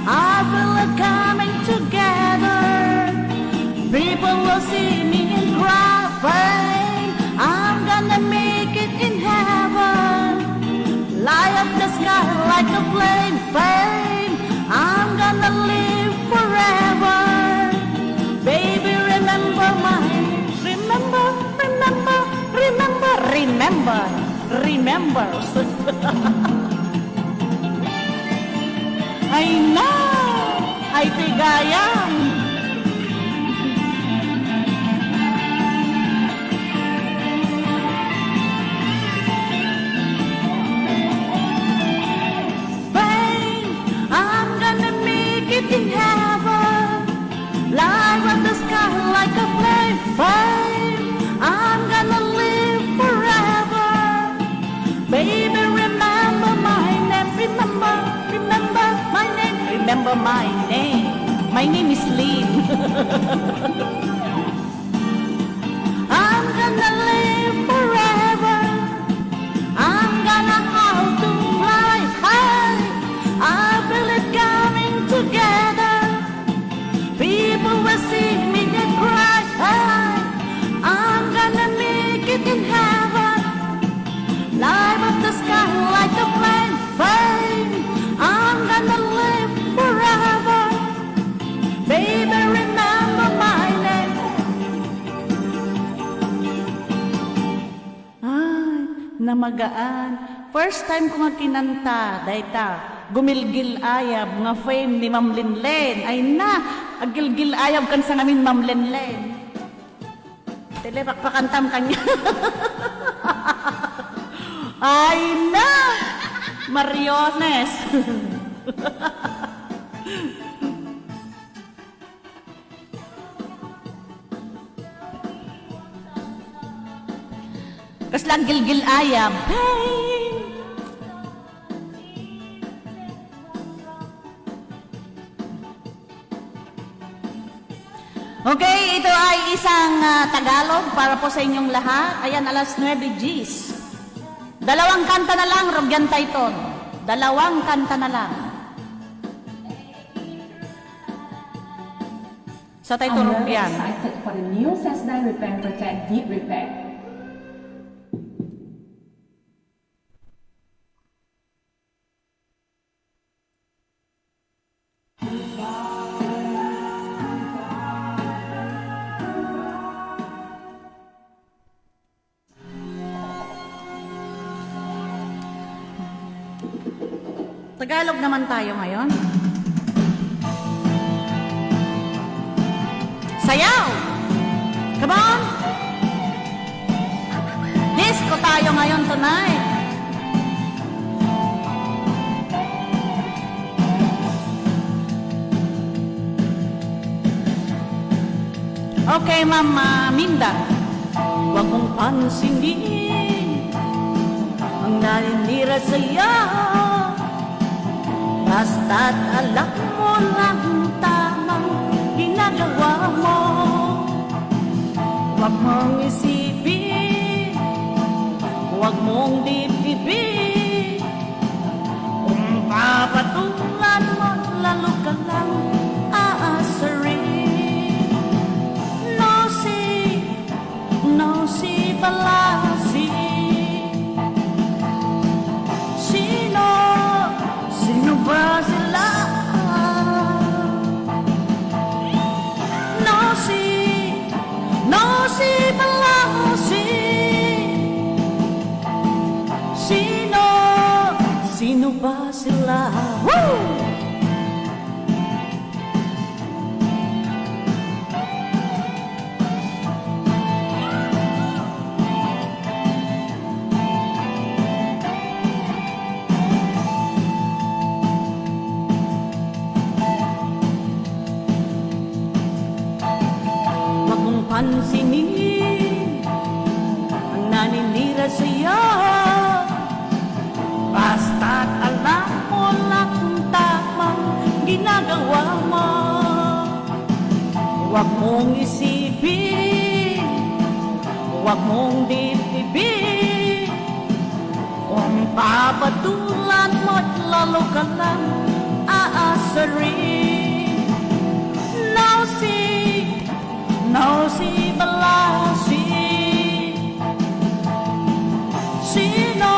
I feel it coming together. People will see me and cry. Fame. I'm gonna make it in heaven. Light up the sky like a flame. Fame. I'm gonna live forever. Baby, remember my name. Remember, remember. Remember, remember, remember. Ay na, ay tigayang. Fame, I'm gonna make it in heaven. Light up the sky like a flame. Fame, I'm gonna live forever. Baby, remember my name. Remember, remember my name. Remember my name. My name is Lynn. I'm gonna live forever. I'm gonna how to fly high. I feel it coming together. People will see me and cry. I'm gonna make it in heaven. Light up the sky like a flame, flame. I'm gonna live forever. Baby, remember my name. Ay, namagaan. First time ko nga kinanta, dayta, gumilgil ayab, nga fame ni Ma'am Linlen. Ay na, agilgil ayab kan sa ngamin Ma'am Linlen. Telepakpakantam kanya. Ay na! Mariones! Kaslang gilgil ayam. Hey! Okay, ito ay isang Tagalog para po sa inyong lahat. Ayan, alas 9 Gs. Dalawang kanta na lang, Rogyan Tayton. Dalawang kanta na lang. Sa tayo I'm turog very yan. excited for the new Sesdai Repair Protect Deep Repair. Tagalog naman tayo ngayon. Sayaw! Come on! Disco tayo ngayon tonight. Okay, Mama Minda. Huwag mong pansinin ang naninira sa'yo. Basta't alam mo lang tamang ginagawa mo. Huwag mong isipin, huwag mong dibdibin. Kung papatulan mo, lalo ka lang aasarin. No si Palasi. Sino ba sila? No si Palasi. Sino ba sila? Woo! Pansinin ang naninira sa'yo. Basta't alam mo lang tamang ginagawa mo. Huwag mong isipin, huwag mong dibdibin. Kung papatulan mo't lalo ka lang aasarin. No si Balasi. Sino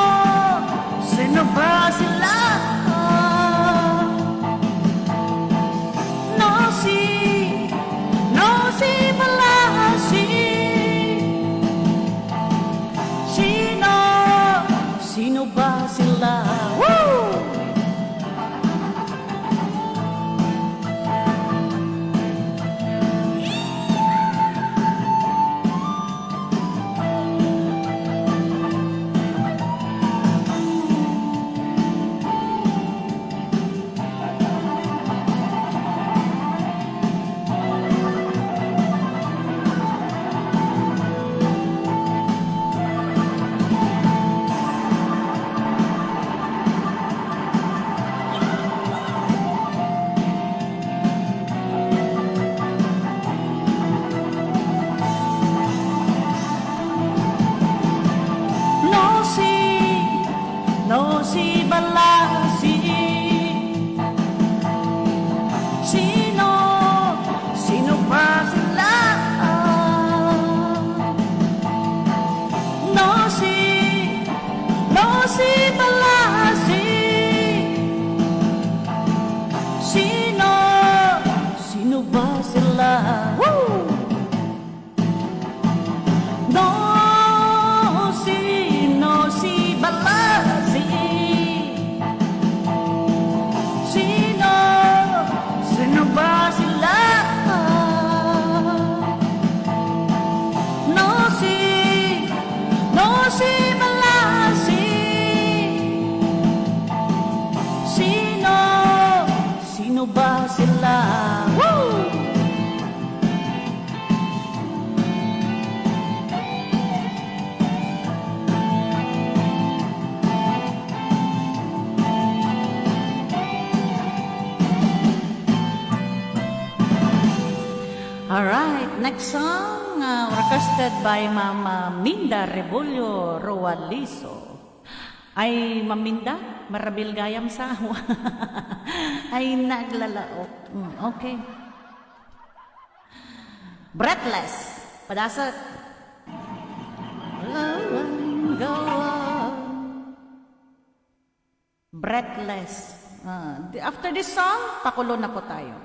ba sila? No si Balasi. Sino ba sila? Woo! No si Balasi. Sino ba sila? No si Balasi. Sino ba sila? Woo! No si Balasi. Sino ba sila? No si Balasi. Sino ba sila? Woo! Alright, next song requested by Mama Minda Rebulyo Roalizo. Ay, Maminda, marabil gayam sa awa. Ay, naglalaok. Okay. Breathless. Padasat. Go on. Breathless. After this song, pakulo na po tayo.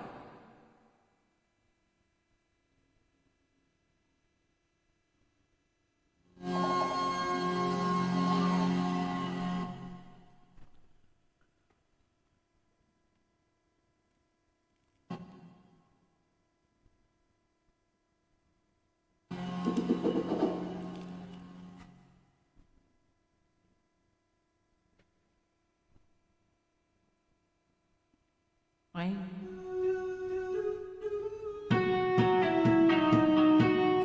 Okay.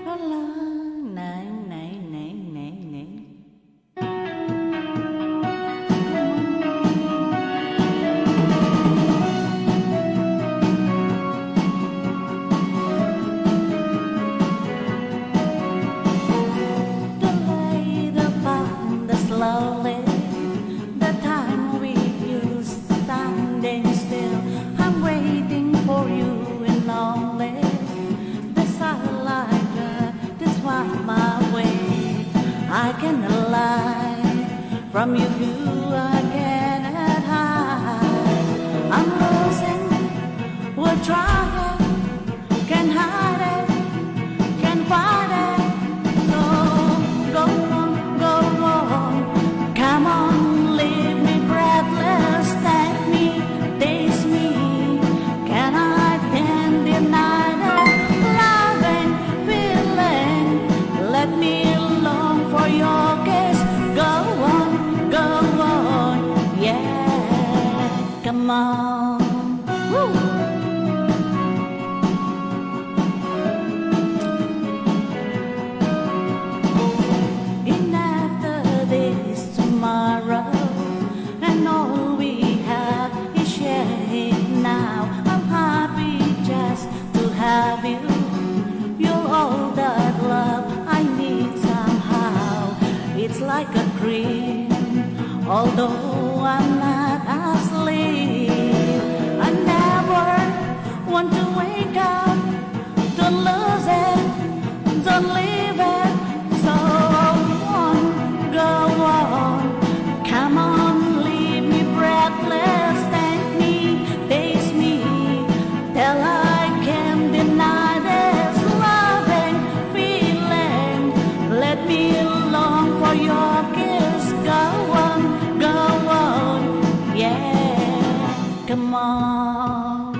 Hala, nay, nay, nay, nay, nay. Delay the fun, the slowly, the time we used standing still. I'm waiting for you and only the satellite. This was my way. I cannot lie from you. I cannot hide. I'm losing. We're trying. Can't hide it. Can't fight it. So go on, go on. Come on, leave me breathless. Thank me, taste me. Can I can't deny this loving feeling? Let me long for your kiss. Go on, yeah. Come on. Woo. And after this tomorrow, and all we have is sharing now. I'm happy just to have you. You're all that love I need somehow. It's like a dream, although I'm not asleep. I never want to wake up. Don't lose it, don't leave it. So go on, come on, leave me breathless. Thank me, taste me, till I can't deny this loving feeling. Let me long for your kiss. Go on, yeah, come on.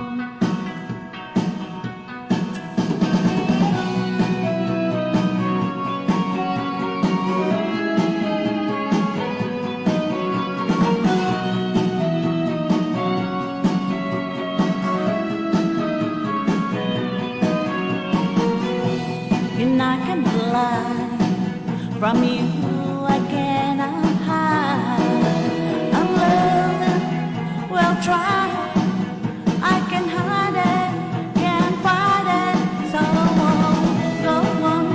And I can lie from you. I cannot hide. I'm loving, well try. I can hide it, can't fight it. So go on,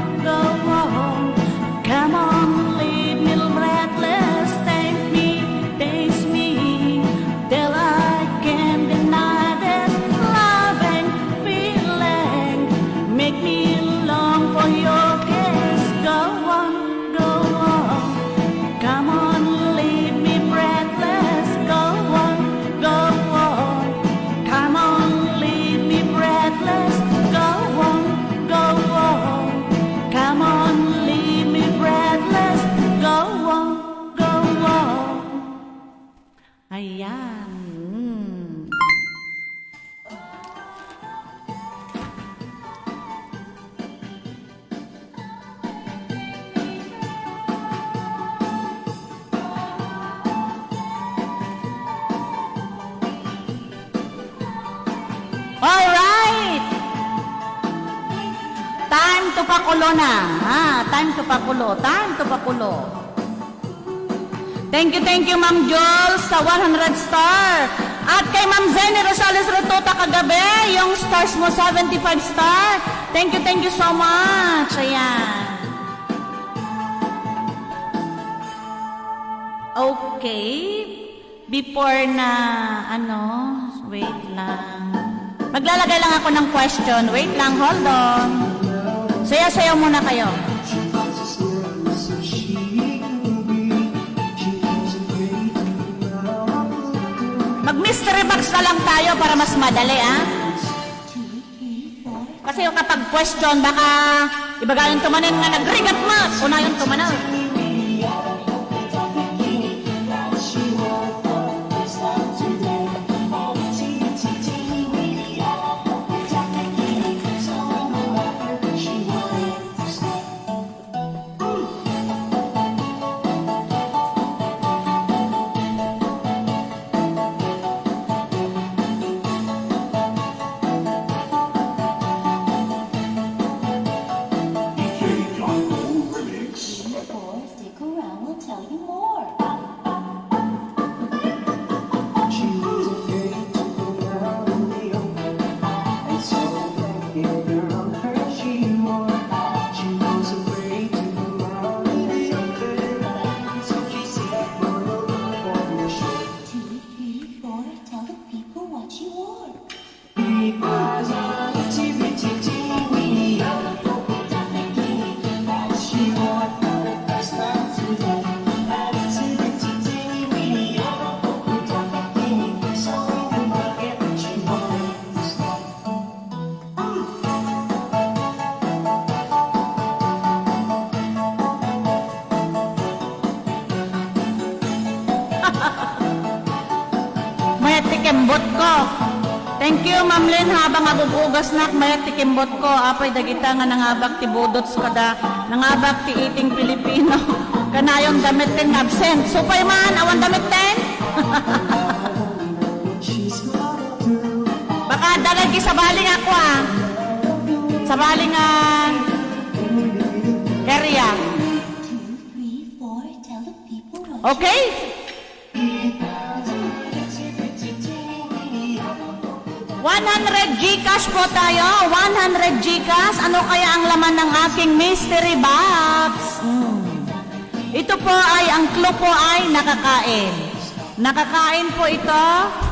come on, leave me breathless. Thank me, taste me, till I can't deny this loving feeling. Make me long for your kiss. Go on, come on, leave me breathless. Go on, come on, leave me breathless. Go on, come on, leave me breathless. Go on. Ayan. Alright! Time to pakulo na. Time to pakulo. Thank you, Ma'am Jules, sa 100 star. At kay Ma'am Zenny Rosales Retuta kagabi, yung stars mo, 75 star. Thank you so much. Ayan. Okay. Before na, wait lang. Maglalagay lang ako ng question. Wait lang, hold on. Saya-sayaw muna kayo. Mag-mystery box na lang tayo para mas madali, ha? Kasi yung kapag question, baka iba galing tumanin nga nagrigat mat. Una yung tumanan. Boy, stick around, we'll tell you more. Two, three, four, tell the people what you wore. May tikimbot ko. Thank you, Ma'am Lynn. Habang agugugas na, may tikimbot ko. Apay dagita nga nangabak ti budots kada. Nangabak ti iting Pilipino. Kanayong damit tin absent. Supay man, awan damit tin. Baka dalag sa baling ako, ah. Sa baling, area. Two, three, four, tell the people what Okay? 100 Gcash po tayo. 100 Gcash. Ano kaya ang laman ng aking mystery box? Ito po ay, ang clue po ay nakakain. Nakakain po ito,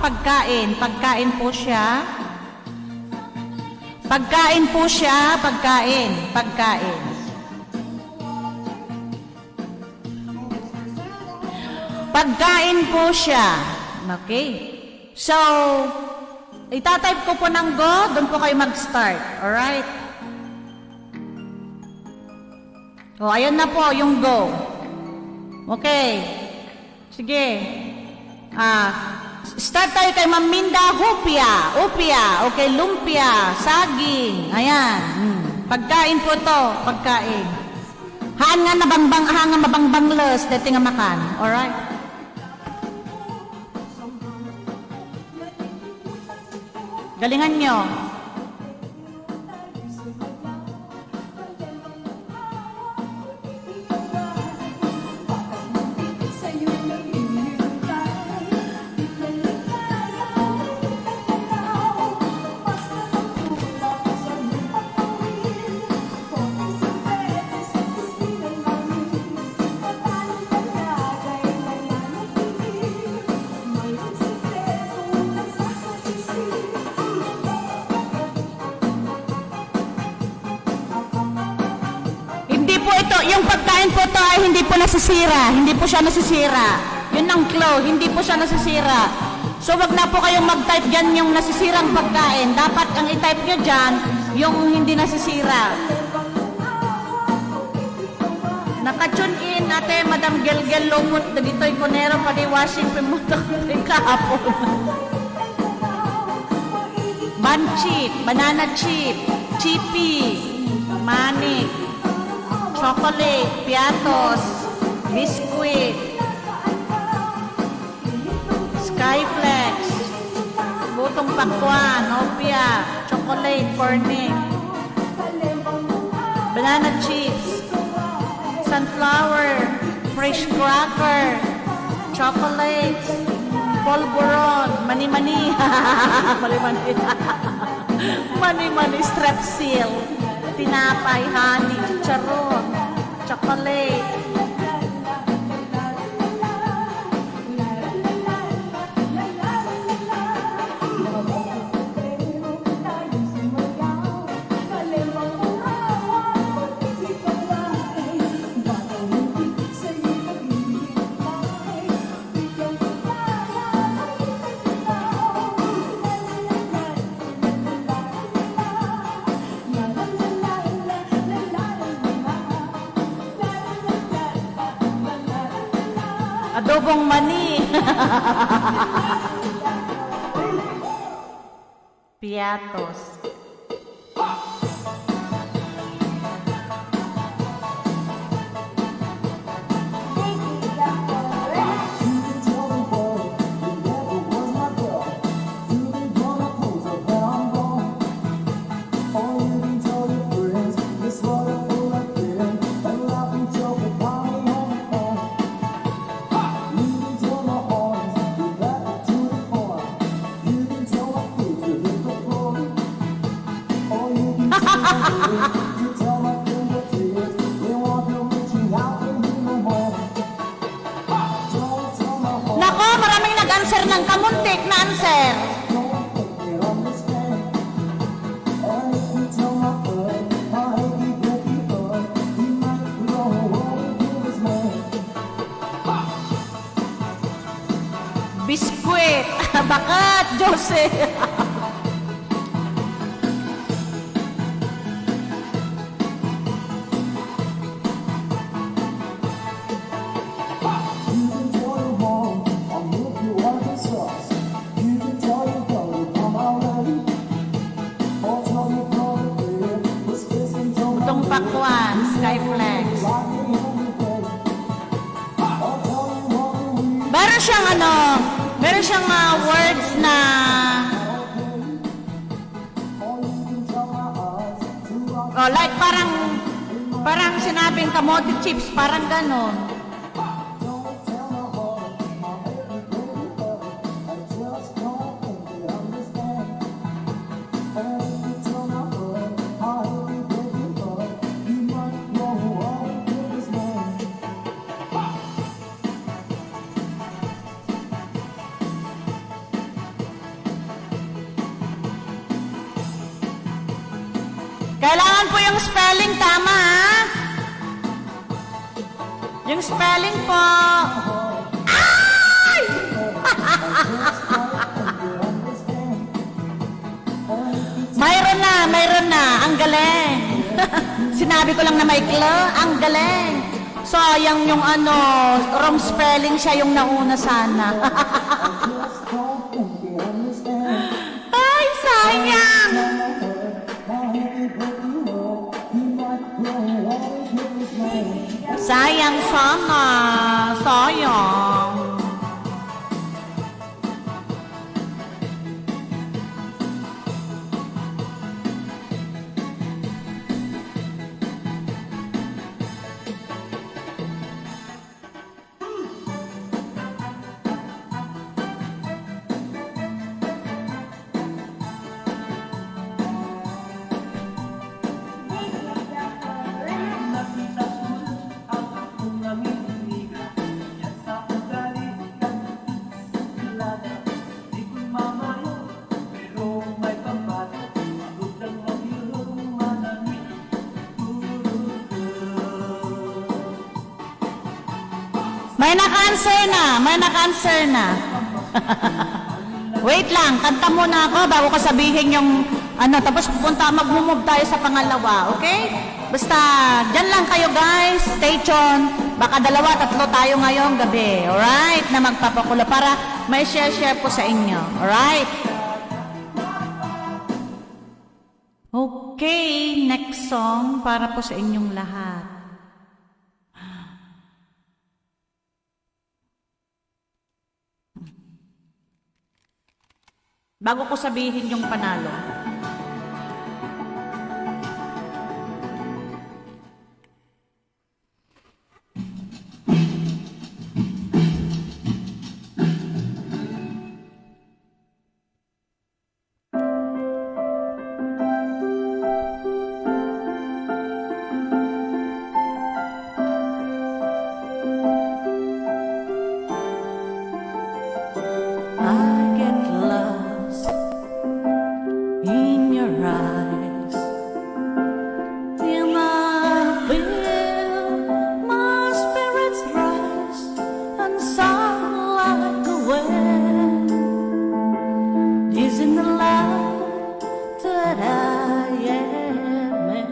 pagkain. Pagkain po siya. Pagkain po siya, pagkain. Pagkain. Pagkain po siya. Okay. So, itatype ko po ng go, doon po kayo mag-start. Alright? O, ayun na po yung go. Okay. Sige. Start tayo kay Maminda Hupia. Upia. Okay, lumpia. Saging. Ayan. Pagkain po to. Pagkain. Haan nga nabangbang, haan nga mabangbangles. Dati nga makan. Alright? Galingan nyo. Yung pagkain po to ay hindi po nasisira. Hindi po siya nasisira. Yun ang clue. Hindi po siya nasisira. So wag na po kayong mag-type dyan yung nasisirang pagkain. Dapat ang i-type nyo dyan yung hindi nasisira. Naka-tune in ate Madam Gelgel Lumot. Dagito'y kunero pa di washing pimutok kahapon. Bun chip, banana chip, chippy, manik, chocolate, piatos, biskuit, skyflex, butong pakwan, opia, chocolate, cornet, banana chips, sunflower, fresh cracker, chocolates, polvoron, mani-mani, mani-mani, mani-mani, strepsil, tinapay, honey, chicharon, chocolate. Adobong mani. Piatos. Nako, maraming nag-answer ng kamuntik na answer. Biskwit. Bakat, Jose. Utong pakwan, Skyflex. Meron siyang words na like parang sinabing kamote chips, parang ganon. Kailangan po yung spelling tama, ha? Yung spelling po. Ay! Mayroon na. Ang galing. Sinabi ko lang na maiklo. Ang galing. Sayang yung wrong spelling, siya yung nauna sana. Ay, sayang. Sayang sana. Sayang. May naka-answer na. Wait lang, kanta muna ako bago ko sabihin yung tapos mag-move tayo sa pangalawa, okay? Basta, dyan lang kayo guys, stay tuned. Baka 2, 3 tayo ngayong gabi, alright? Na magpapakulo para may share po sa inyo, alright? Okay, next song para po sa inyong lahat. Bago ko sabihin yung panalo. I get lost in your eyes, till I feel my spirits rise and sound like the wind. Isn't the life that I am in?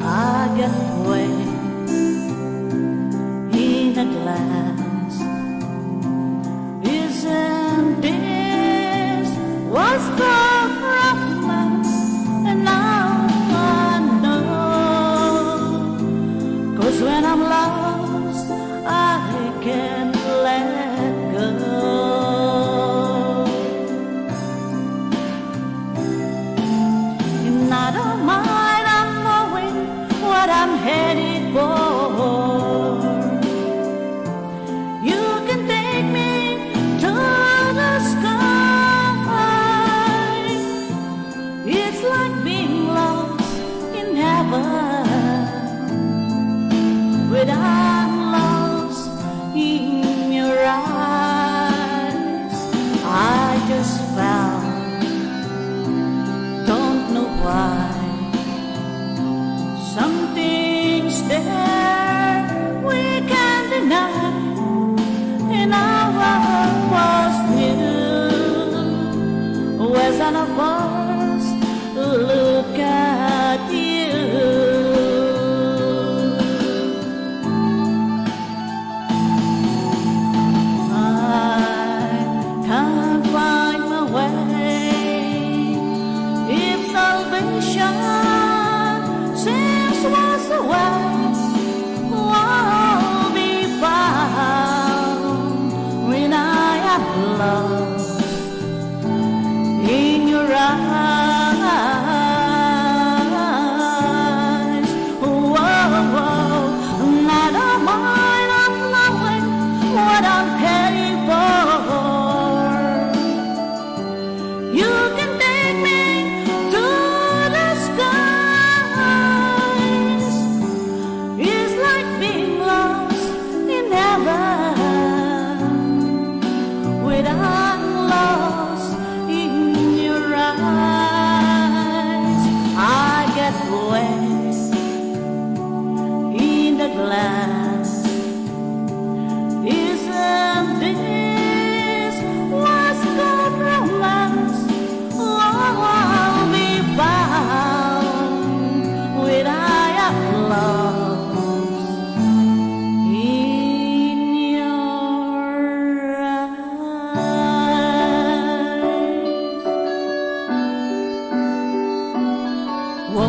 I get way there we can deny in our first view. Where's none of us look at you? I can't find my way. If salvation seems was away, I'll be found when I am lost in your eyes. Whoa, not a mind I'm loving what I'm heading for. You can take me to the skies. It's like being lost in heaven without lost in your eyes. I get wet in the glass. Isn't this what's the romance? Oh, I'll be found when I am lost in your eyes. Whoa.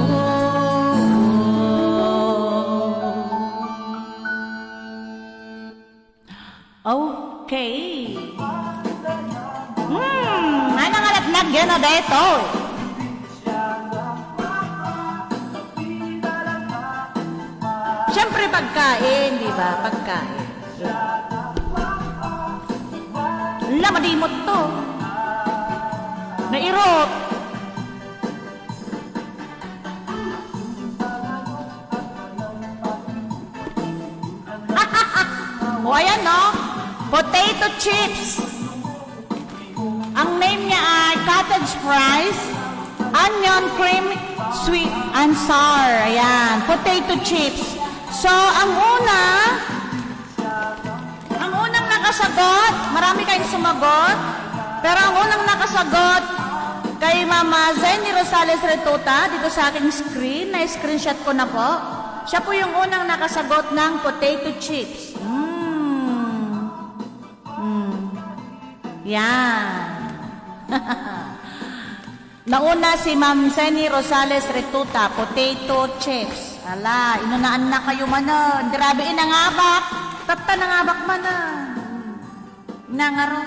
Okay. Ano nga nagnagyan na dito? Siyempre pagkain, di ba? Pagkain. Lamadimot to. Nairot. O ayan no, potato chips. Ang name niya ay cottage fries, onion cream, sweet and sour. Ayan, potato chips. So, ang unang nakasagot, marami kayong sumagot, pero ang unang nakasagot kay Mama Zenny Rosales Retuta, dito sa aking screen, na-screenshot ko na po. Siya po yung unang nakasagot ng potato chips. Yan. Nauna si Ma'am Zenny Rosales Retuta, potato chips. Ala, inunaan na kayo mana. Grabe, inangabak. Tapta nangabak mana. Inangaro.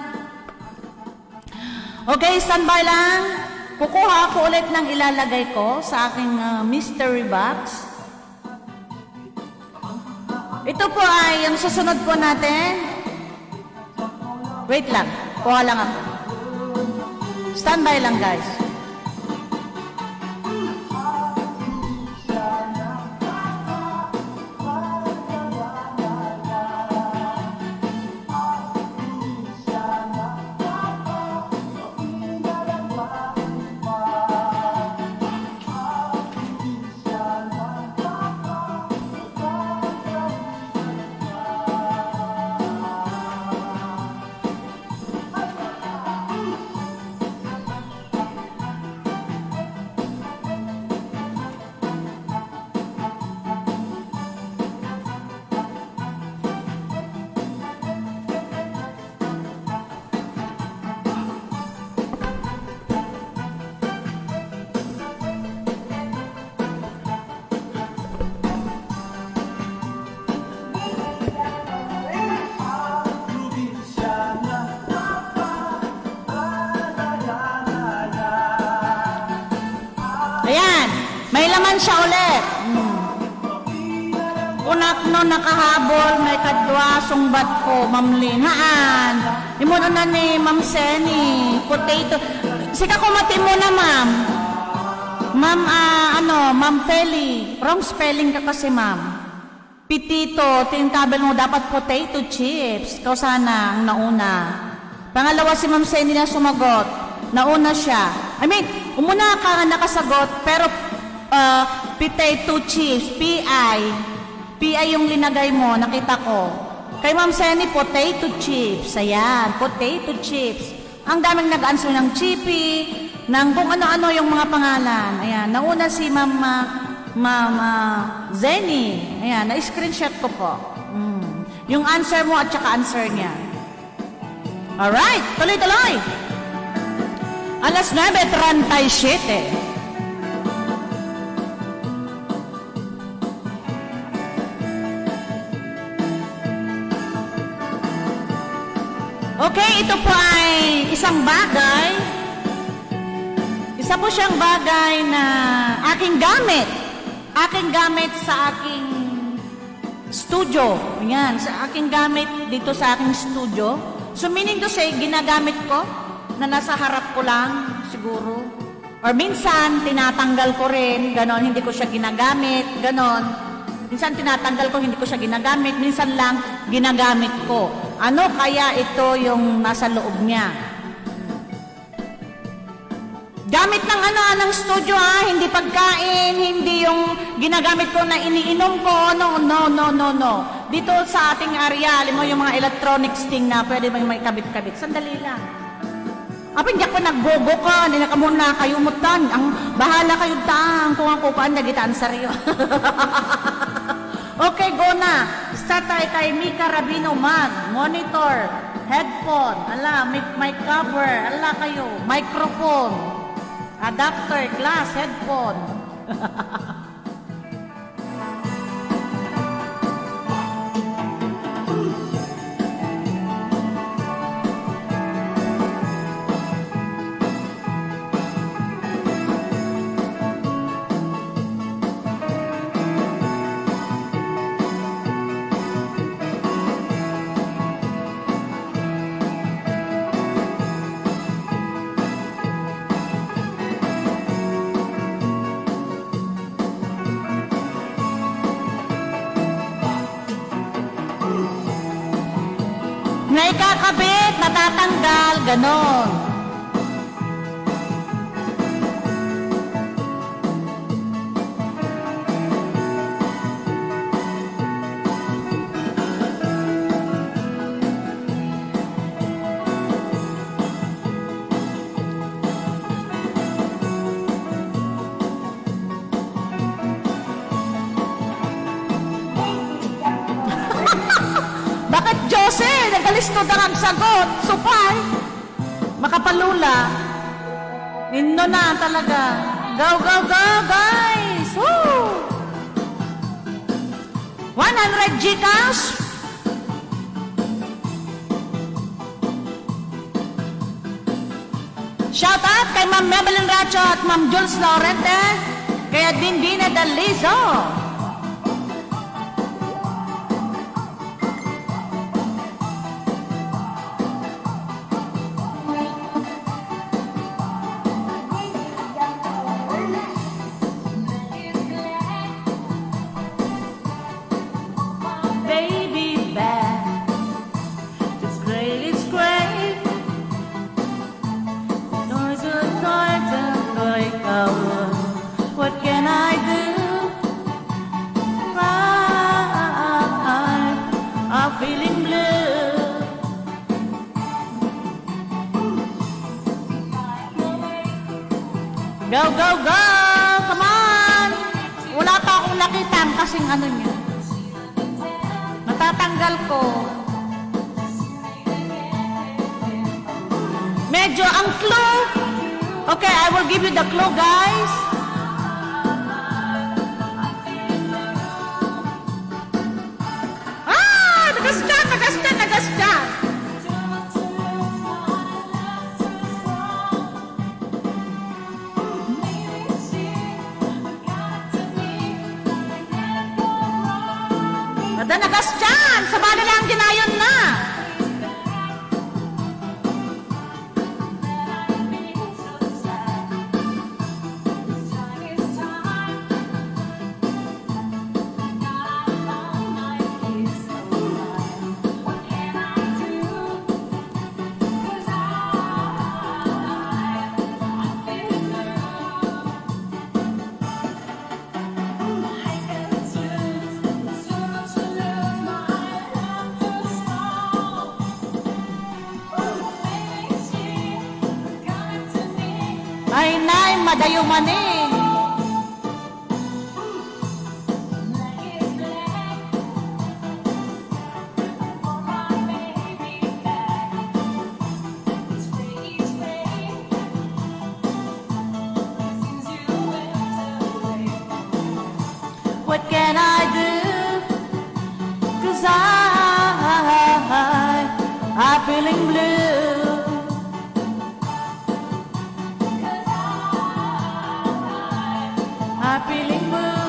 Okay, standby lang. Kukuha ko ulit ng ilalagay ko sa aking mystery box. Ito po ay yung susunod po natin. Wait lang. Kuha lang ako. Standby lang, guys. Ayan, may laman siya ulit. Kunak no nakahabol, may kadwa, sungbat ko, Ma'am Lynn. Haan, imuno na ni Ma'am Senny, potato. Sika kumati mo na, Ma'am. Ma'am, Ma'am Feli. Wrong spelling ka kasi, Ma'am. Pitito, tintabel mo dapat potato chips. Ikaw sana ang nauna. Pangalawa si Ma'am Senny na sumagot. Nauna siya. I mean, umuna ka nakasagot, pero potato chips, P-I, PI yung linagay mo, nakita ko. Kay Ma'am Senny, potato chips. Ayan, potato chips. Ang daming nag-answer ng chippy, ng kung ano-ano yung mga pangalan. Ayan, nauna si Mama Zenny. Ayan, na-screenshot ko po. Yung answer mo at saka answer niya. Alright, tuloy-tuloy. Alas 9:37. Okay, ito po ay isang bagay. Isa po siyang bagay na aking gamit. Aking gamit sa aking studio. Ayan, sa aking gamit dito sa aking studio. So meaning to say, ginagamit ko na nasa harap ko lang siguro. Or minsan, tinatanggal ko rin. Ganon, hindi ko siya ginagamit. Ganon. Minsan tinatanggal ko, hindi ko siya ginagamit. Minsan lang, ginagamit ko. Ano kaya ito yung nasa loob niya? Gamit ng ng studio hindi pagkain, hindi yung ginagamit ko na iniinom ko. No. Dito sa ating area, alam mo yung mga electronics thing na pwede may kabit-kabit. Sandali lang. Apin, di ako nagbobo ka, hindi na ka muna kayo mutan. Ang bahala kayo taang kung ako paan nagitaan saryo. Okay, go na. Start tayo kay Mika Rabino Mag. Monitor, headphone, mic cover, kayo, microphone, adapter, glass, headphone. Na ikakabit, natatanggal, ganon. Bakit, Jose? Nagalisto na ang sagot. Supay. Makapalula. Indo na talaga. Go, guys. Woo! 100 Gcash. Shout out kay Ma'am Maybelline Racho at Ma'am Jules Laurente. Kaya Dindina Dalizo. Baby back, it's great. What can I do? I'm feeling blue. Go! Come on! Wala pa akong nakita kasing ano niya. Matatanggal ko. Medyo ang clue. Okay, I will give you the clue, guys. Nagastan. Nagastan. Sabali lang ginayon na. Ay, nay, madayuman eh. What can I do? 'Cause I'm feeling blue. I'm feeling blue.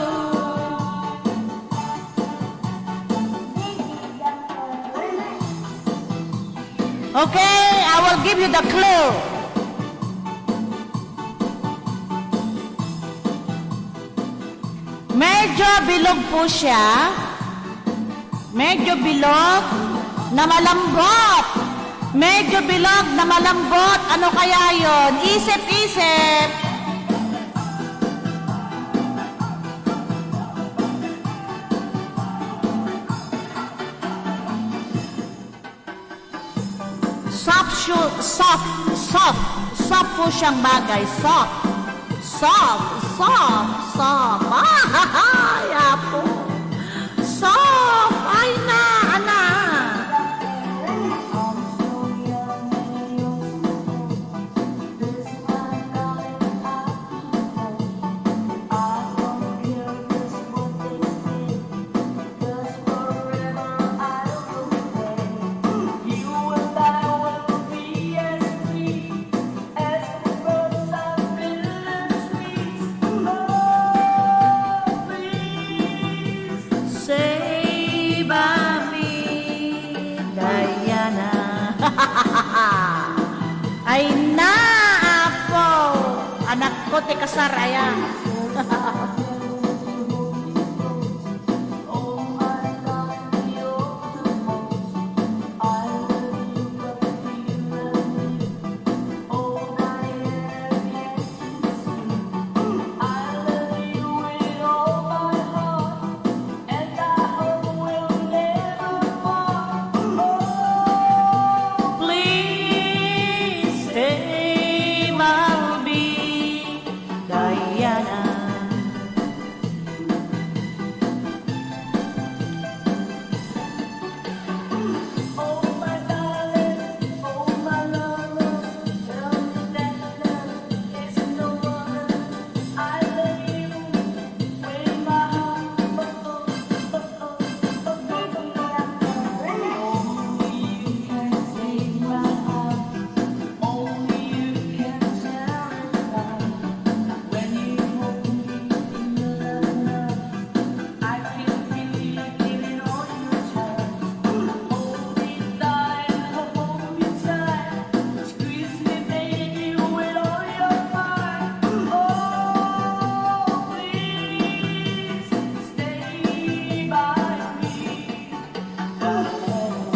Okay, I will give you the clue. Medyo bilog po siya. Medyo bilog na malambot. Medyo bilog na malambot. Ano kaya yon? Isip-isip. Soft po siyang bagay. Soft. Yapo. Soft. Ay na, ana. Say by me, Diana. Ay na, apo. Anak ko, te kasar, ayan. Please stay, I'll be Diana.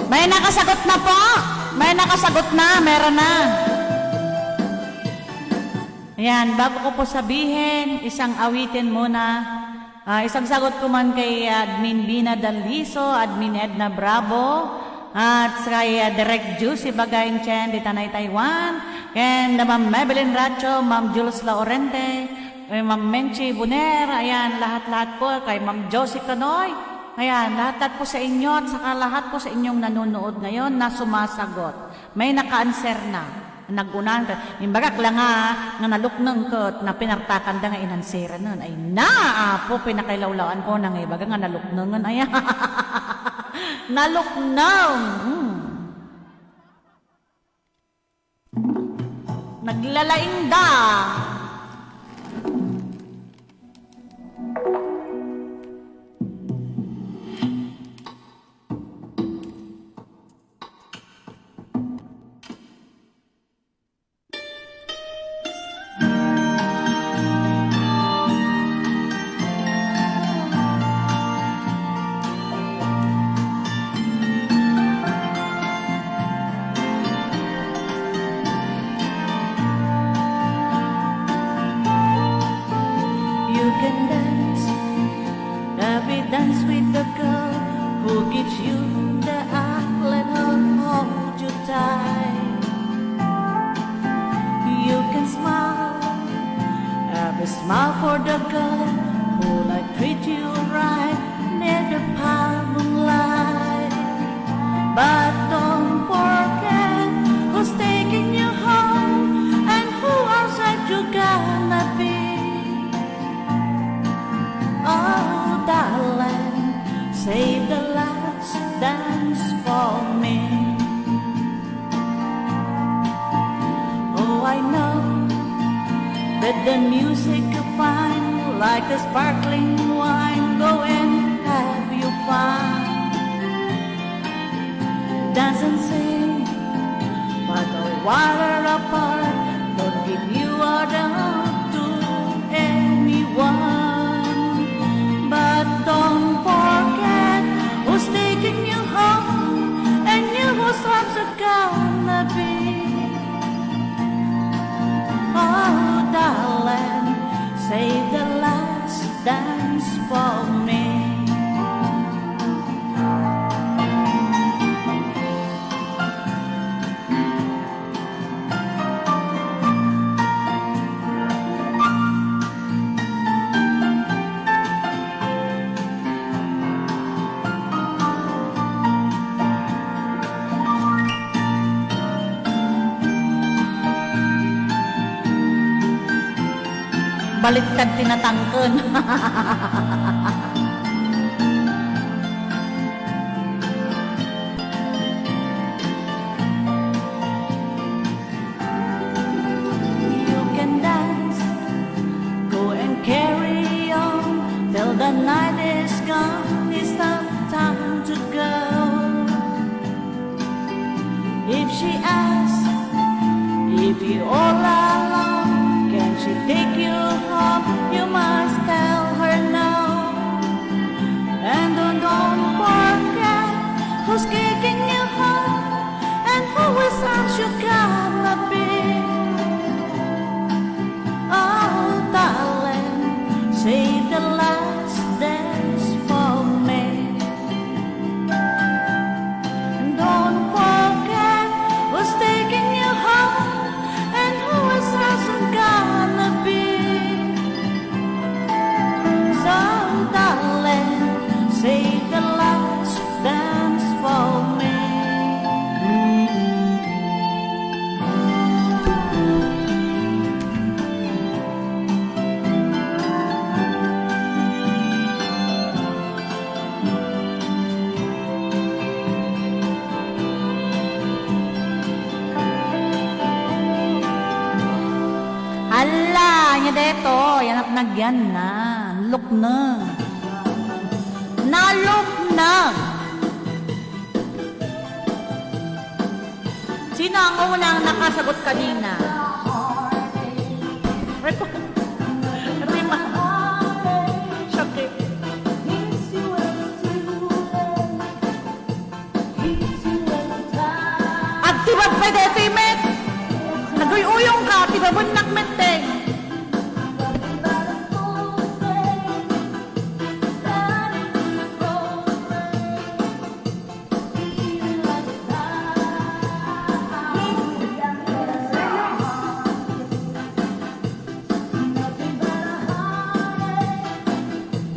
May nakasagot na po. May nakasagot na. Meron na. Ayan, bago ko po sabihin, isang awitin muna. Isang sagot ko man kay Admin Bina Daliso, Admin Edna Bravo, at kay Direct Juicy Bagayin Chen, di Tanay, Taiwan, and Ma'am Maybelline Racho, Ma'am Jules Laurente, Ma'am Menchi Buner, ayan, lahat-lahat po, kay Ma'am Josie Canoy, ayan, lahat-lahat po sa inyo, at saka lahat po sa inyong nanonood ngayon na sumasagot. May naka-answer na. Nagunan ka. Imbaga lang nga naluknang ko na pinartakan da nga inansera nun. Ay na po pinakailawlaan ko nang ibaga nga naluknangan. Ay naluknang. Naglalaing da. You can dance, every dance with the girl who gives you the eye, let her hold you tight. You can smile for the girl who like treat you right near the moonlight. But don't forget who's taking you home and who outside you gonna be. Oh, darling, save the last dance for me. Oh, I know that the music you find like a sparkling wine. Go and have you fun. Dance and sing, but the water apart. Don't give you a doubt to anyone. But don't forget who's taking you home and you whose arms are gonna be. Oh, darling, save the last dance for me. Baliktad tinatangken. You can dance, go and carry on till the night is gone. It's not time to go. If she asks if you all alone, can she take you home? You must tell her no. And don't forget who's taking you home and whose arms you gonna be. Oh, darling, save the last dance for me. And don't forget who's taking you home and whose arms you gonna be. So, darling, save the last dance for me. Hala, nya deto, yanap nagyan na. Look na. Nalok na. Sino ang unang nakasagot kanina? Rima. Sakit. Agtibag pa dito, Met. Naguyuyong ka, tibabon nakmenteng.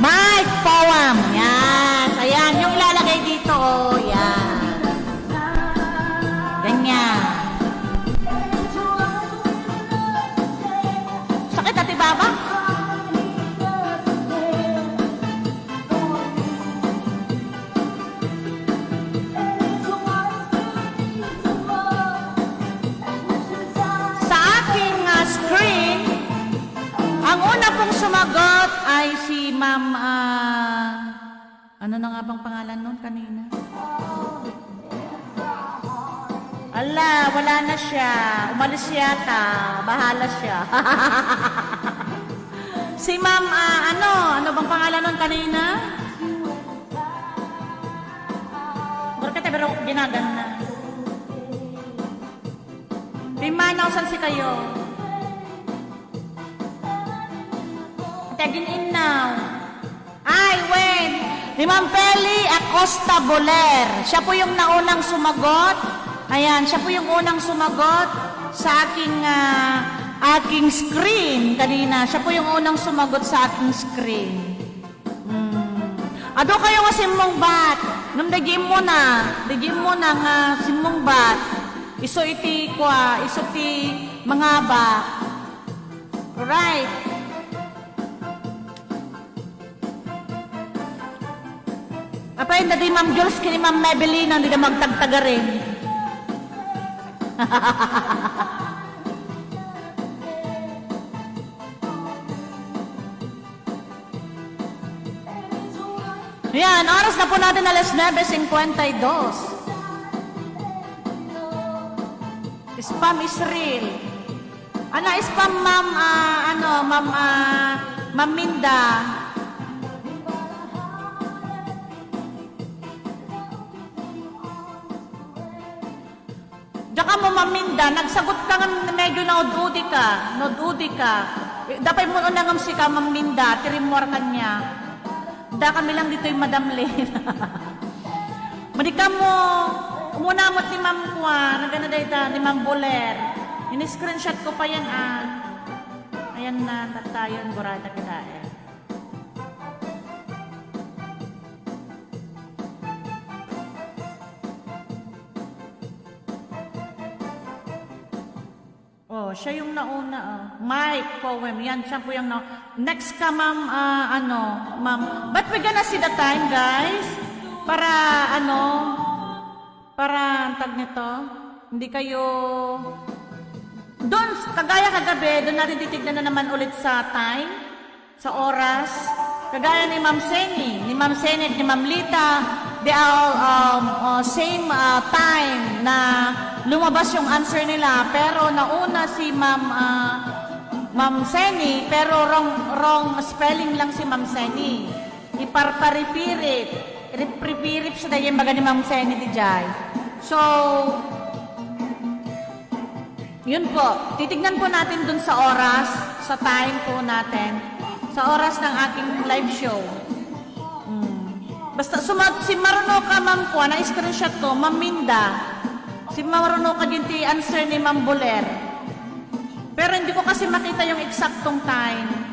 Mike Poem. Yan. Ayan, yung lalagay dito. Yan. Ganyan. Sakit, Ate Baba? Sa aking screen, ang una pong sumagot ay si Ma'am, ano na nga bang pangalan nun kanina? Ala, wala na siya. Umalis yata. Bahala siya. Si Ma'am, ano bang pangalan nun kanina? Bakit pero ginagan na. Pimanaw, saan si kayo? Tagin in now. Ay, wait. Si Ma'am Feli Acosta Boler. Siya po yung naunang sumagot. Ayan, siya po yung unang sumagot sa aking aking screen kanina. Siya po yung unang sumagot sa aking screen. Ado kayo nga simong bat. Nung dagim mo na nga simong bat. Iso iti kwa, iso ti mga ba. Alright. Apay na di Ma'am Jules kini Ma'am Maybelline hindi na magtagtaga rin. Yan, oras na po natin alas 9:52. Spam is real. Ano, spam ma'am, Ma'am Minda. Diyan mo, Ma'am Minda, nagsagot ka nga medyo naududi ka. Dapat mo unang si ka, Ma'am Minda, tirimor ka niya. Da kami lang dito yung Madam Lena. Madika mo, umunamot ni Ma'am Kwa, nagana dayta ni Ma'am Boler. Ini-screenshot ko pa yan, Ayan na, tatayon, gurata kita, Oh, siya yung nauna, Mike Poem. Yan, siya po yung Next ka, Ma'am, Ma'am. But we're gonna see the time, guys. Para, para, tag nito, hindi kayo, doon, kagaya kagabi, doon natin titignan na naman ulit sa time, sa oras. Kagaya ni Ma'am Seni, ni Ma'am Lita, they are same time na lumabas yung answer nila, pero nauna si Ma'am Seni, pero wrong spelling lang si Ma'am Seni. Iparparipirip sa dayang baga ni Ma'am Seni di Jai. So, yun po, titignan po natin dun sa oras, sa time po natin, sa oras ng aking live show. Basta si Marunoka, Ma'am Kwa, na-screenshot ko, Ma'am Minda. Si Marunoka din ti answer ni Ma'am Boler. Pero hindi ko kasi makita yung eksaktong time.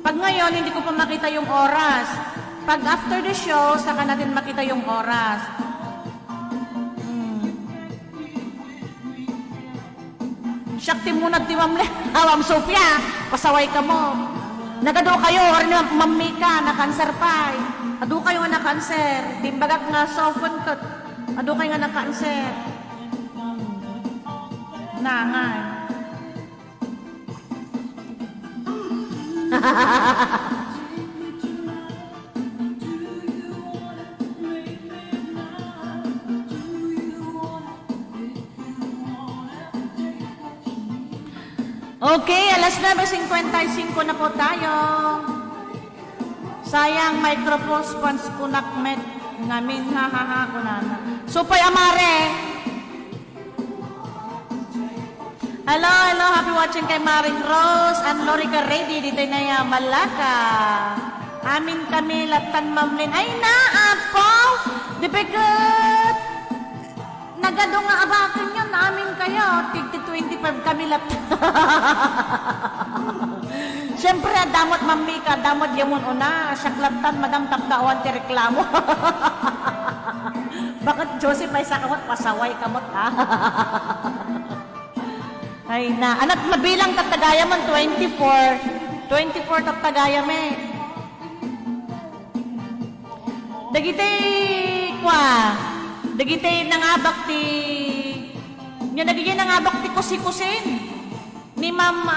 Pag ngayon, hindi ko pa makita yung oras. Pag after the show, saka natin makita yung oras. Shakti muna ti Ma'am Ma'am Sophia, pasaway ka mo. Nagado kayo, or ni Ma'am Mika, na-cancer pa. Ado kayo nga na-cancer. Dimbagak nga soften ko. Ado kayo nga na-cancer. Nangan. Okay, alas 9:55 na po tayo. Sayang microphone ko nakmet ngamin hahaha ko na. Supay amare. Hello, happy watching kay Maring Rose and Lorica Ready dito na ya Malaka. Amin kami latan mamlin. Ay na, apaw. Dibigat. Nagado nga abakan yun, amin kayo. Tigti 25 kami latan. Siyempre, damot mamika, damot yamon una. Syaklatan, madam tapdawan ti reklamo. Bakit Joseph ay sa kamot, pasaway kamot ha? Ay na, anak mabilang tatagaya man, 24 tatagaya me. Dagitay nangabak ti, nga nagiging nangabak ti kusi-kusin. Ni Ma'am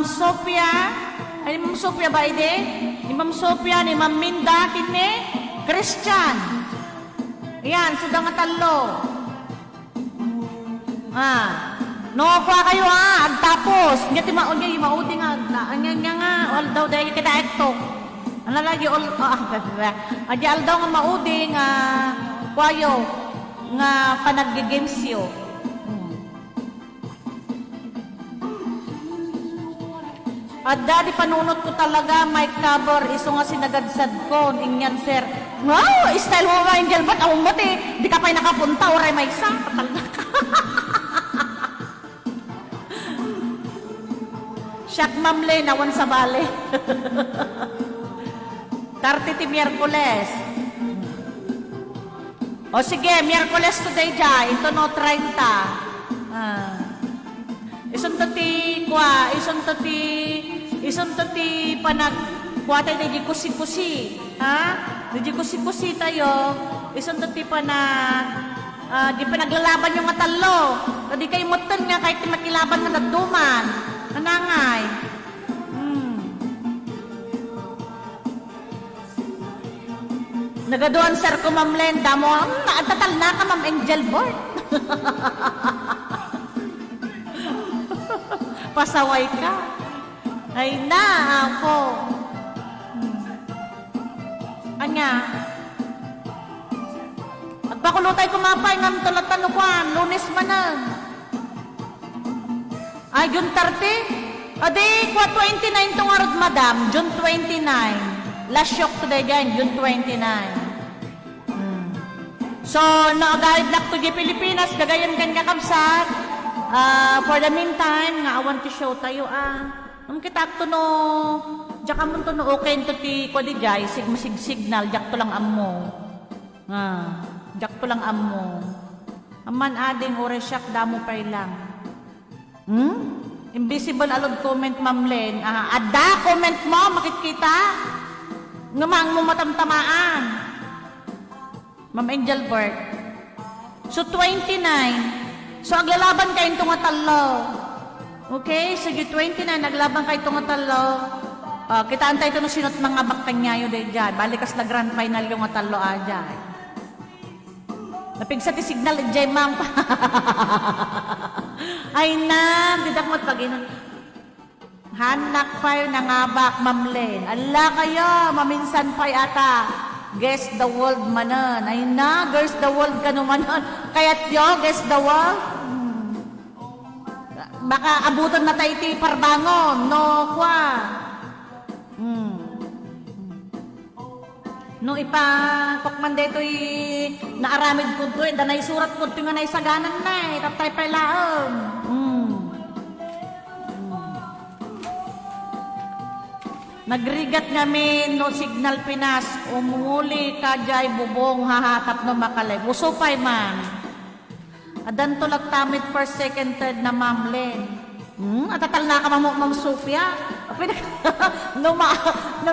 Sophia, ay Ma'am Sophia ba ide? Ni Ma'am Sophia, ni Ma'am Minda, kini Christian. Ayan, suda nga talo. No, kwa kayo agtapos. Nga ti maudi nga, nga, although dahil kita ekto. Ano lagi, adi aldaw nga maudi nga, kwayo, nga panag-gamesyo. At dadi panunot ko talaga, mic cover, iso nga sinagadsad ko, ingyan sir. Wow, style mo ba, Angel, ba't awang mo di ka pa'y nakapunta, oray may isa, katal na ka. Siyak mamle, nawan sa bale. 30 ti Miyerkules. O sige, Miyerkules today dyan. Ito no 30. Isunto ti panag kuha tayo di kusi-kusi. Ha? Di kusi-kusi tayo. Isunto ti panag di panaglalaban yung matalo. Di kayo mutan nga kahit di makilaban nga nagduman. Anangay. Nagaduan sir ko Ma'am Lenda mo, tatal na ka Ma'am Angel Board. Pasaway ka. Ay na, ako. Anya. At pakulutay kumapay ngam tulatan no kwan, Lunes manan. Ay, June 30? Adi, kwa 29 tong arod madam, June 29. Last shock today dyan, June 29. So, na-guide lang to di Pilipinas, gagayon kanya kamsat. For the meantime, nga awan ti show tayo Nung kita to no, diyak amon to no okay to ti ko di jay, signal, diyak to lang ammo. Diyak to lang ammo. Aman ading oresyak damo pa lang. Invisible alog comment Ma'am Len. Ada comment mo, makikita. Ngamang mo matamtamaan. Ma'am Angel Bert. So, 29. So, aglalaban kayo itong atalo. Okay? Sige, 29. Aglaban kayo itong atalo. Kitaan tayo ito no sinot mga baktang nyayo day dyan. Balikas na grand final yung atalo dyan. Napigsa ti signal dyan, ma'am. Ay na, didak mo't pag-inon. Hanak pa yun nangabak, Ma'am Len. Ala kayo, maminsan pa ata. Guess the world manan. Ay na, guess the world ka manan. Kaya't yo, guess the world. Baka abutan na tayo iti parbangon. No, kwa. No, ipakokman dito'y naaramid ko do'y. Danay surat ko do'y nga naisaganan na Tapay pa ilaom. Nagrigat ngamin no signal Pinas, umuli ka jay bubong hahatap no makalay. Usupay man. Adan to tamit first, second, third na Ma'am Len. Atatal na ka Ma'am Sophia. Nung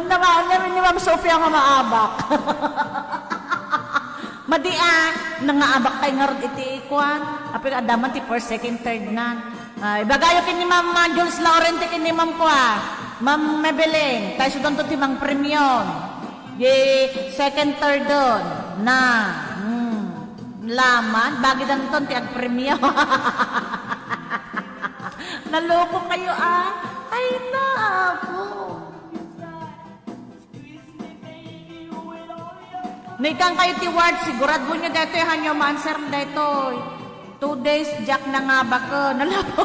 namaan namin ni Ma'am Sophia nga maabak. Madia, nangaabak tayo nga ron iti ikuan. Apil adaman ti first, second, third na. Ibagayo kin ni Ma'am Jules Laurenti kin ni Ma'am Ma'am Mebeleng, tayo sudan to timang premium. Second, third doon. Laman, bagay dan to ti ag premium. Naloko kayo Ay na ako. Naikang kayo ti word, sigurad mo nyo dito hanyo ma-answer dito. 2 days, Jack na nga ba ko? Naloko.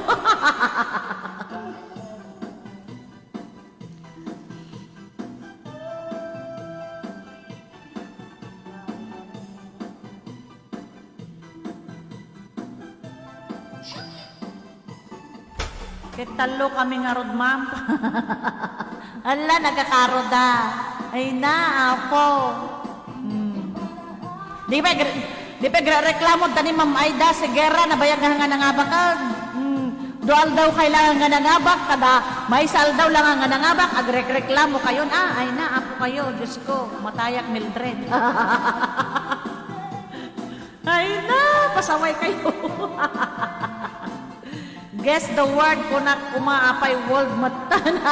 Kitalo kami nga rod, ma'am. Ala, nagkakaroda. Ay na, ako. Di pa reklamo tani Ma'am Aida, sigera, nabayag nga nangabakag. Dual daw kailangan nga nangabak, kada may sal daw lang nga nangabak, agreklamo kayo. Ay na, ako kayo, Diyos ko, matayak Mildred. Ay na, pasaway kayo. Guess the word ko na kumaapay world matan.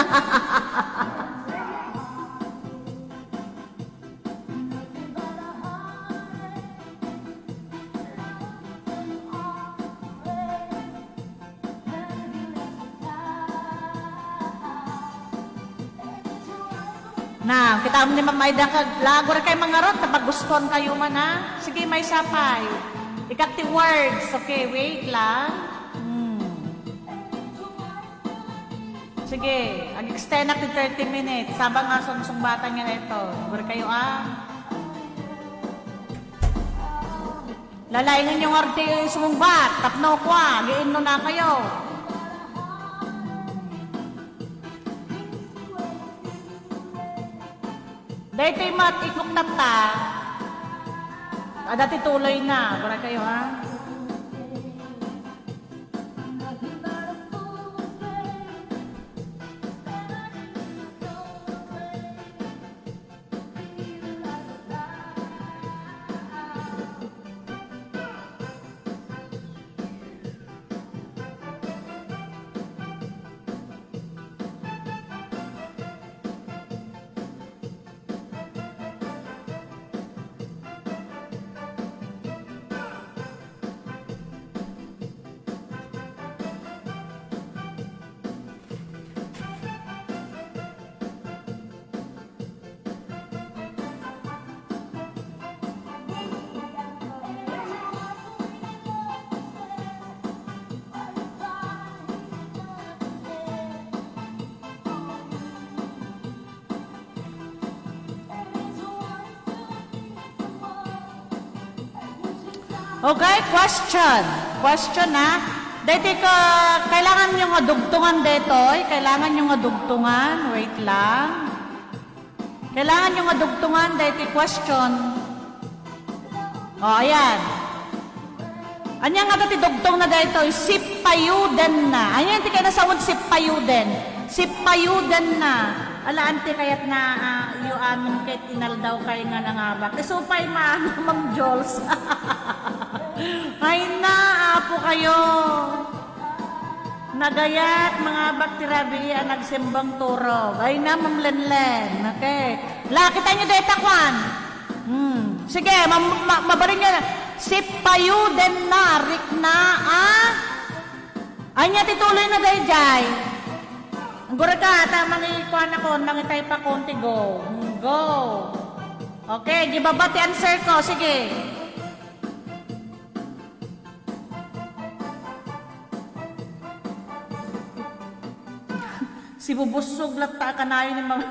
Na, kita mo ni Ma'am Aida kag lago ra kay mga rot kapag guston kayo man Sige, may sapay. Ikati words. Okay, wait lang. Sige, ag-extend natin 30 minutes. Sabang nga sumbatan niya na ito. Siguro kayo Lalaingan yung arte sumumbat. Tapno ko Giin no na kayo. Dahil ito'y matikok na ta. Dati tuloy na. Para kayo, ha? Okay, question. Question na. Dito ka, kailangan nyo nga dugtungan dito. Kailangan nyo nga dugtungan. Wait lang. Kailangan nyo nga dugtungan dito question. O, ayan. Anya nga dati dugtong na dito. Sipayuden na. Ayan, hindi kayo nasawad sipayuden. Sipayuden na. Ala, ante kaya't na yung amin kahit inal daw kayo nga nangabak. Isupay maano, Ma'am Jules. Ay na, apo kayo. Nagayat, mga baktirabi, nagsembang turog. Ay na, Ma'am Lenlen. Okay. Kita nyo deta, Kwan. Sige, mabarin nyo na. Sipayuden na, rik na, Ay niya, tituloy na day, Jai. Ang gura ka, tamang ikuan ako, nangitay pa konti, go. Go. Okay, gibabati answer ko, sige. Si bubusog lata ka na yun, Ma'am.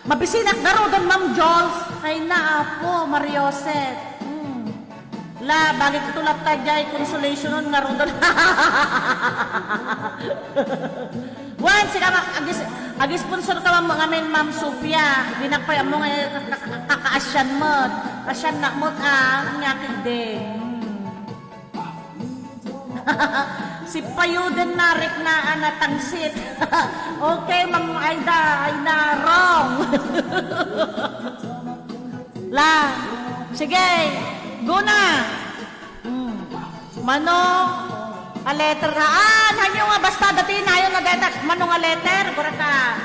Mabisinak garo doon, Ma'am Jules. Ay na, apo, Marioset. La, bagay ko tulap tadyay, consolation nun, nga doon. Wan, sila agi sponsor ka mga men, Ma'am Sofia. Dinakpay mo nga kakaasyan mo. Asyan na mo, ngakid din. Si Payuden na rik na anatangsit. Okay, Ma'am Aida, wrong. La, sige, go na. Mano, a letter na. Hanyo nga basta dati na yun na data. Mano nga letter, gura ka.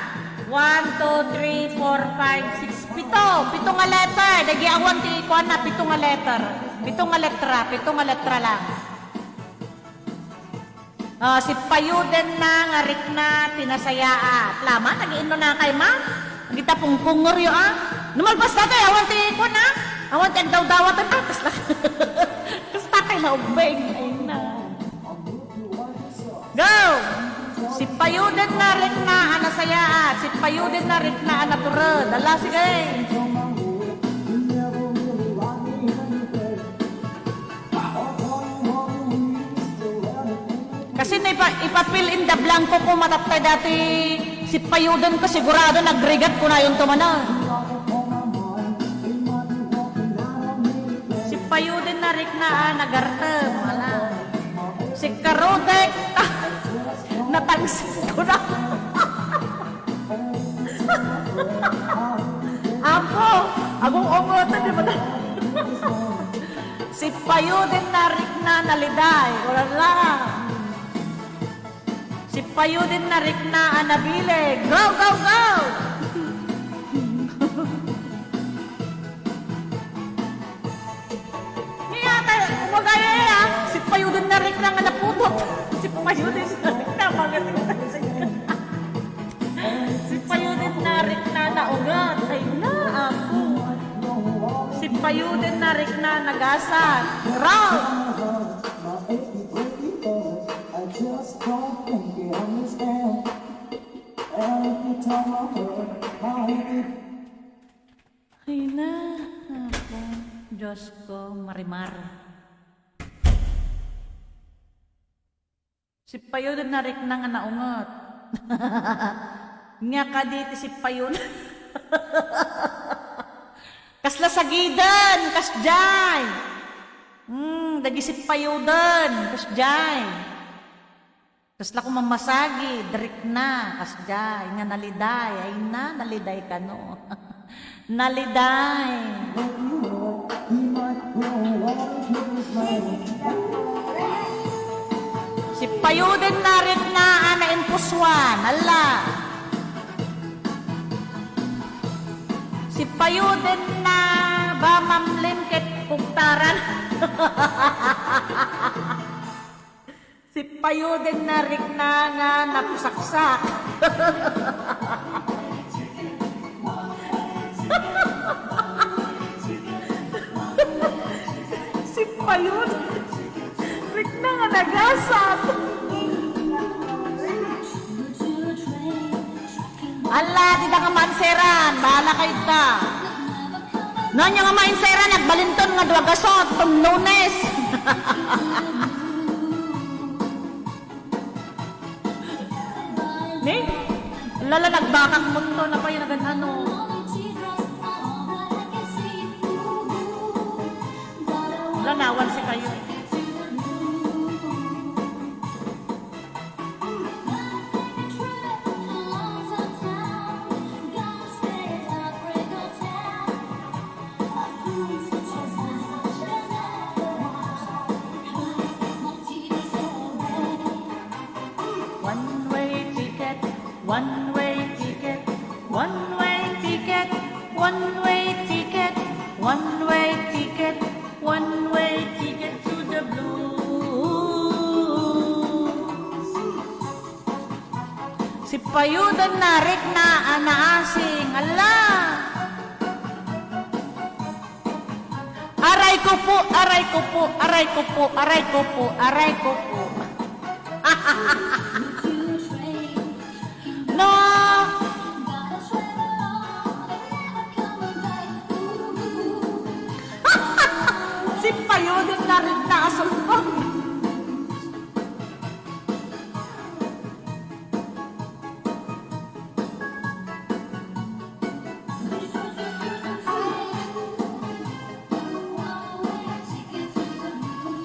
1, 2, 3, 4, 5, 6, pito nga letter. Dagi awan ti ikuan na, pito nga letter. Pito nga letra lang. Si Payuden na, ngarik na, tinasaya. Lama, nag-iino na kay Ma. Kita pong kunguryo, Numalpas na tayo, awan ti ko na. Awan ti agdaw-dawat ang patas na. Kasta kay naubeng. Ayun na. Go! Si Payuden na, rik na, anasaya. Si Payuden na, rik na, anaturad. Ala, sige. Kasi na ipapill in the blanco ko matatay dati si Payuden ko sigurado nagregat ko na yung tumana. Si Payuden na rik na nagartem. Wala. Si Karudek natangsit ko na. Apo, agong ongotan di ba na? Si Payuden na rik na naliday. Wala lang. Si Payuden na rik na anabile. Go, go, go! Niyata, umagaya si Payuden na rik na anaputot. Si Payuden na rik na magating. Si Payuden na rik na naugat. Ay na, ako. Si Payuden na rik na nagasan. Round! I just don't think you understand. Every time I hurt, Ay na, ako. Diyos ko, marimar. Si Payuden na rik na nga naungot. Nga ka dito si Payuden. Kasla sagidan, kasjay. Dagisip payudan, kasjay. Kasla ko mamasagi, drik na, kasjay. Nga naliday, ay na, naliday ka no. Naliday. He might grow old with his mind. Si payuden na rin na ana impuswan, ala. Si payuden na ba mamlim ket pugtaran. Si payuden na rin na nga napusaksak. Si payuden rin na nga nagasat. Ala, di na nga manseran. Bahala kayo ta. Noon yung nga manseran, nagbalinton nga duwagasot. Tum Lunes. Ni? Lala, nagbakang mundo na pa yung ano. Lanawan si kayo. One-way ticket, one-way ticket, one-way ticket, one-way ticket, one-way ticket, one-way ticket to the blue. Si payudan narik na anaasing, ala. Aray ko po, aray ko po, aray ko po, aray ko po, aray ko po. No! Si payudan na rin na asulpang.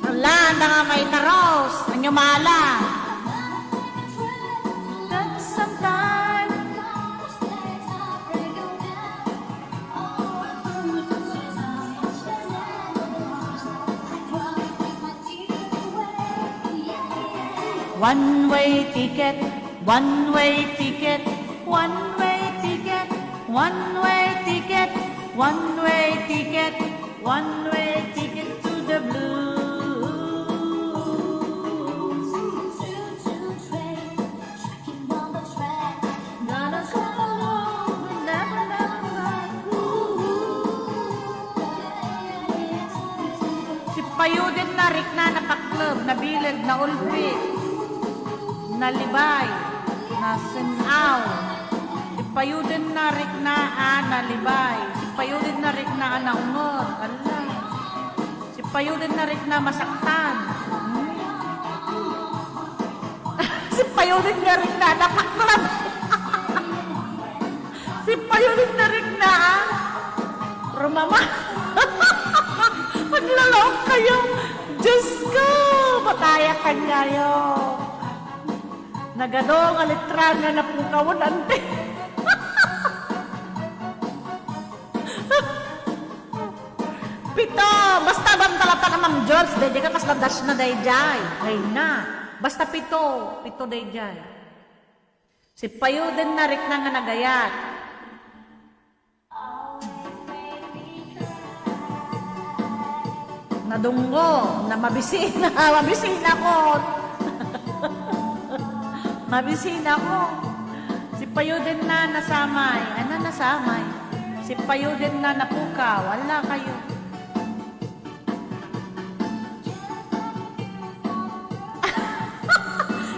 Wala na nga may taros. Anyo mala. That's sometime. One-way ticket, one-way ticket, one-way ticket, one-way ticket, one-way ticket, one-way ticket to the blue. Gonna come along, never, never mind. Si payudin na rik na napaklub, nabilag, na ulpi, nalibay, nasinaw. Si payudin na rik na nalibay. Si payudin na rik na naungot. Ala. Si payudin na rik na masaktan. Si payudin na rik na napaklub. Si payudin na rik na rumama. Maglalok kayo. Diyos ko, matayakan kayo. Nagadong alitran nga napukawon ante. Pito, basta bang talata na Ma'am Jules, dahil ka kasladash na dayjay. Ay na, basta pito dayjay. Si payuden na rik na nga nagayat. Nadunggo, na mabisin ako. Mabisin ako. Si payuden na nasamay. Ano nasamay? Si payuden na napukaw. Wala kayo.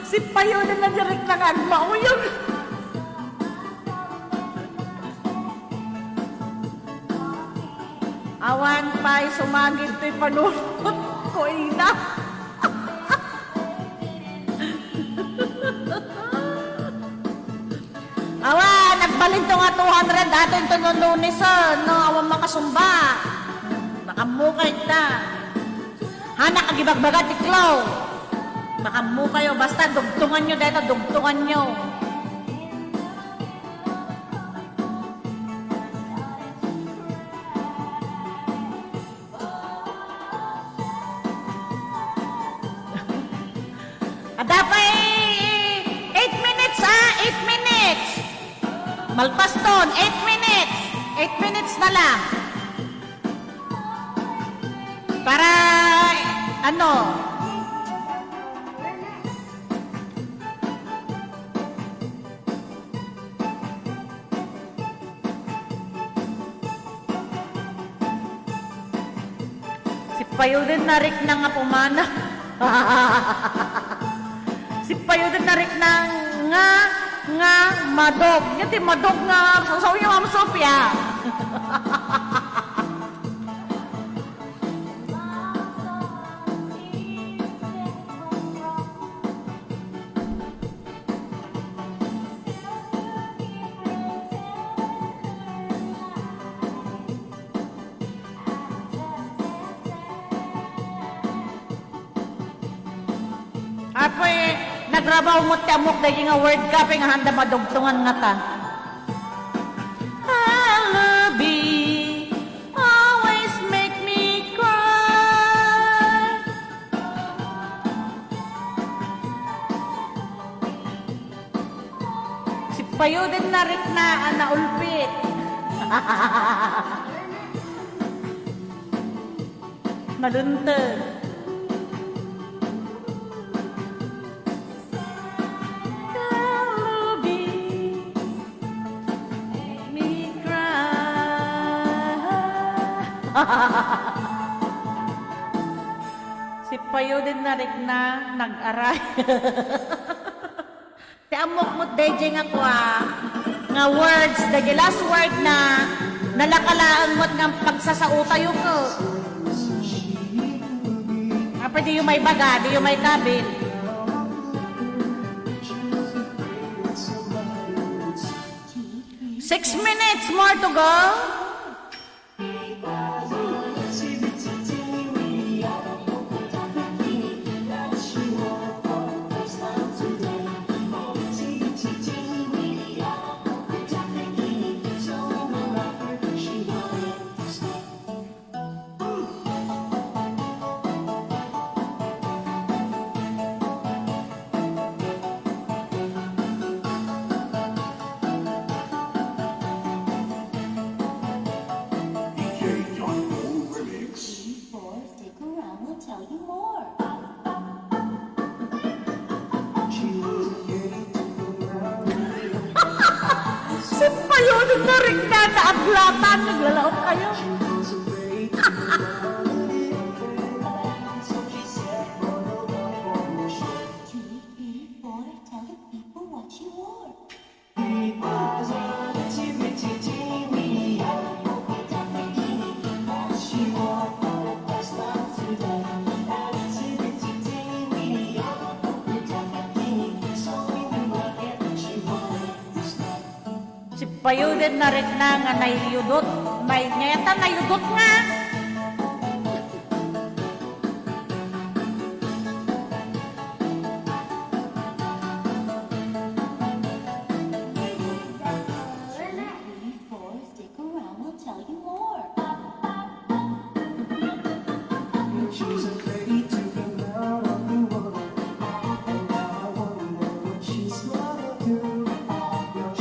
Si payuden na direct lang agmao yun. Awan pa'y sumagit to'y panunod ko ina. Awan, nagbalik atin to nga 200, atin to no lunes, no, awang makasumba. Makamukay ta. Hanak agibagbaga tiklaw. Makamukayo, basta dugtungan nyo dito, dugtungan nyo. Dapat 8 minutes 8 minutes. Malpaston, 8 minutes. 8 minutes na lang. Para, ano, si Payo din narik na nga pumana. Si Payo din narik na nga madog. Ngiti madog nga sasaw yung Ma'am Sophia. Apoy, nagrabaw mo tiamok dahil nga word ka, nga handa madugtungan nga ta. Lullaby, always make me cry. Si Payo din narik na naulpit. Maluntag. Si Payo din narik na nag-aray. Ti amok mo DJ nga ko nga words, the last word na nalakalaan mo't nga pagsasautayo ko. Apa di yung may baga, di yung may kabin. Six minutes more to go. Stick around, we'll tell you more. Si Payo din narik na naaglatan, naglalaok kayo. Two, three, four, tell the people what you wore. Si Payo din narik na nga nayudot. May nyayata nayudot nga. Three, four, stick around, we'll tell you more. She's afraid to come out of the water, and now I wonder what she's gonna do.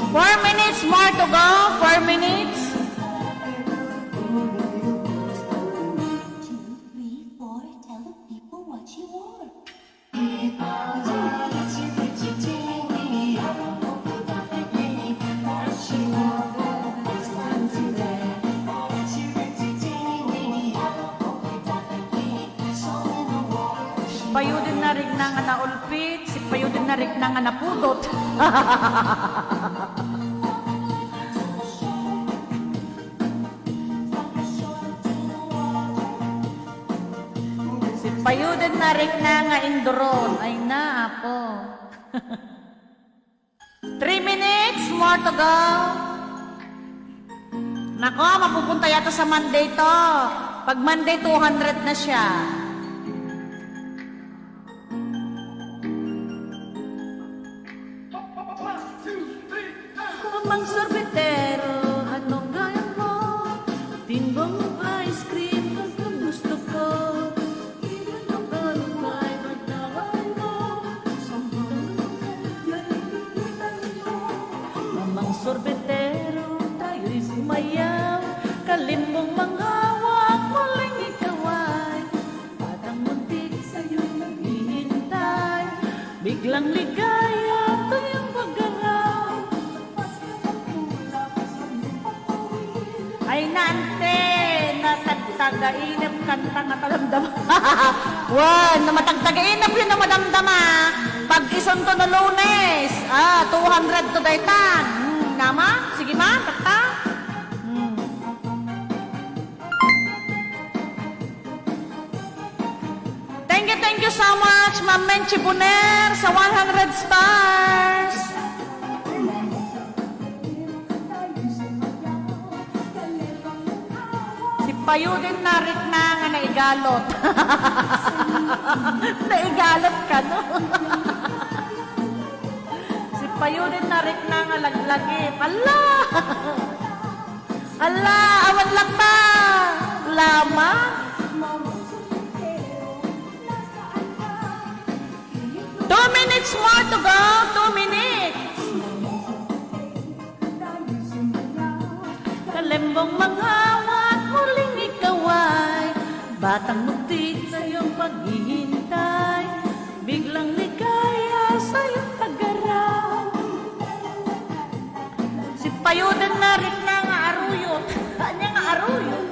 4 minutes more to go. 4 minutes. Two, three, four, tell the people what you wore. Si Payo din narik na nga naulpit. Si Payo din narik na nga napudot. Si Payo din narik na nga induron. Ay na, apo. 3 minutes more to go. Nako, mapupunta yata sa Monday to. Pag Monday, 200 na siya. Mamang sorbetero, anong gaya mo? Timbang mo ice cream, kung gusto ko. Ilan ang kalukay, magdaway mo. Mamang sorbetero, tayo'y sumayaw. Kalimbong manghawak, muling ikaw ay batang muntik sa'yo'y naghihintay. Biglang ligaya, tuyong pag-araw. Ay nante, natagtagainap kanta nga talamdama. Wow, na matagtagainap yun na madamdama. Pag isunto na Lunes, 200 to daytan. Nama? Sige ma, takta. Thank you so much, Ma'am Menchi Buner, sa 100 stars. Si Payo din narik na nga naigalot. Naigalot ka, no? Si Payo din narik na nga laglagip. Allah! Allah, awan lang ba? Lama? 2 minutes more to go. 2 minutes. Kalembong manghawak, muling ikaw ay batang muntik sa iyong paghihintay. Biglang ligaya sa iyong pag-araw. Si Payudan na rin na nga aruyot. Kanya nga aruyot.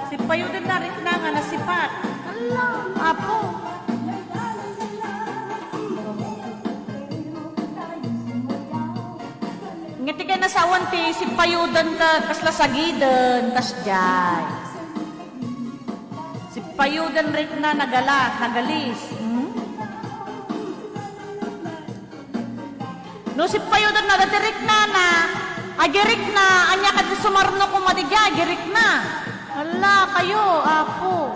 Si Payudan na rin na nga nasipat. Allah, apo. Ngiti ka na sa awanti, si Payudan ka, kasla sagidan, kas jay. Si Payudan rin na nagalis. No, si Payudan na datirik na agirik na, anya ka sumarno ko madigya, agirik na. Allah, kayo, apo.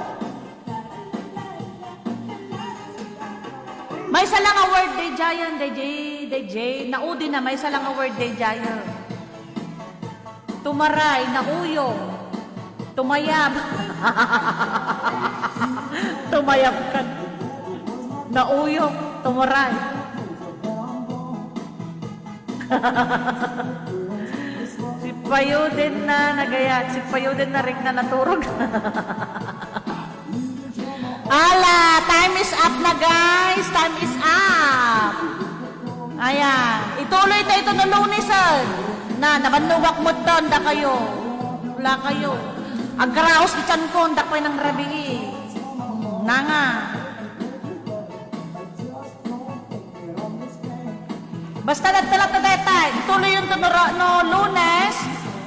May isa lang a word day Jayan, DJ, naudi na, may isa lang a word day Jayan. Tumaray, nauyong, tumayab. Tumayab ka. Nauyong, tumaray. Si Payo din na nagayat, si Payo din na rin na naturog. Ala, time is up na guys. Time is up. Ayan. Ituloy tayo ito ng Lunes. Nabanuwak mo doon. Da kayo. Wala kayo. Agraos di chan ko. Da kayo ng rabi. Nga. Basta nagtalap na tayo. Ituloy yung ito no Lunes.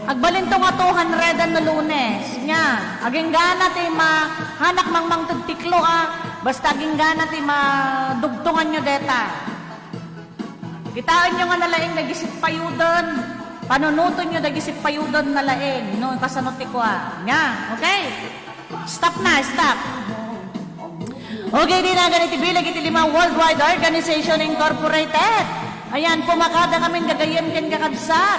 Agbalin to nga 200 na Lunes. Nya, aging gana ti hanak mang tagtiklo basta aging gana ti dugtungan nyo deta. Kitaan nyo nga nalaing nagisip Payudan. Panunuton nyo nagisip Payudan nalaing. No, kasanuti ko Nya, okay? Stop na, stop. Okay, di na ganiti bilag iti 5 Worldwide Organization Incorporated. Ayan, pumakada kami gagayan kan kakabsat.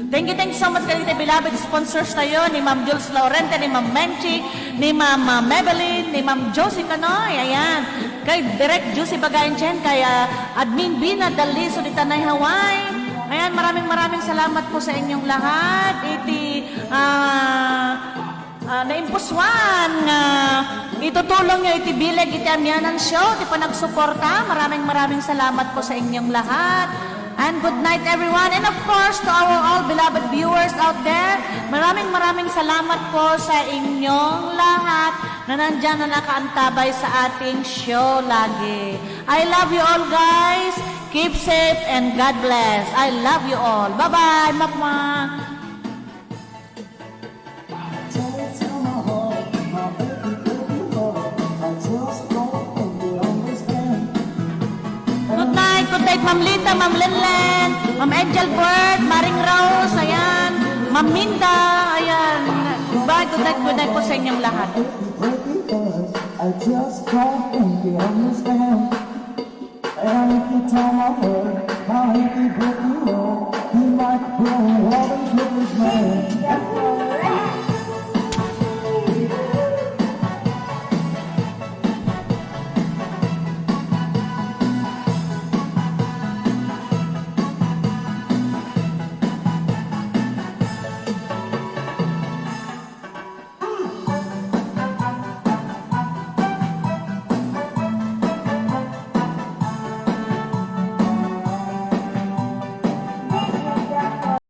Thank you so much kayo beloved sponsors tayo ni Ma'am Jules Laurente, ni Ma'am Menchi, ni Ma'am Maybelline, ni Ma'am Josie Canoy, ayan. Kay Direct Juicy Bagayan Chen, kay Admin Bina Daliso di Tanay Hawaii. Ayan, maraming salamat po sa inyong lahat. Iti naimpuswan itutulong nyo iti bilag iti amyanan show, iti panagsuporta. Maraming salamat po sa inyong lahat. And good night everyone. And of course, to our all beloved viewers out there, maraming salamat po sa inyong lahat na nandyan na nakaantabay sa ating show lagi. I love you all guys. Keep safe and God bless. I love you all. Bye-bye. Mapma. Good night. Good night. night, Ma'am Lita, Ma'am Lenlen, Ma'am Angel Bird, Maring Rose, ayan, Ma'am Minda, ayan. Goodbye, good night po sa inyong lahat. Because I just can't think you understand. And if you tell my word, how he keep breaking you, he might grow up and kill his man.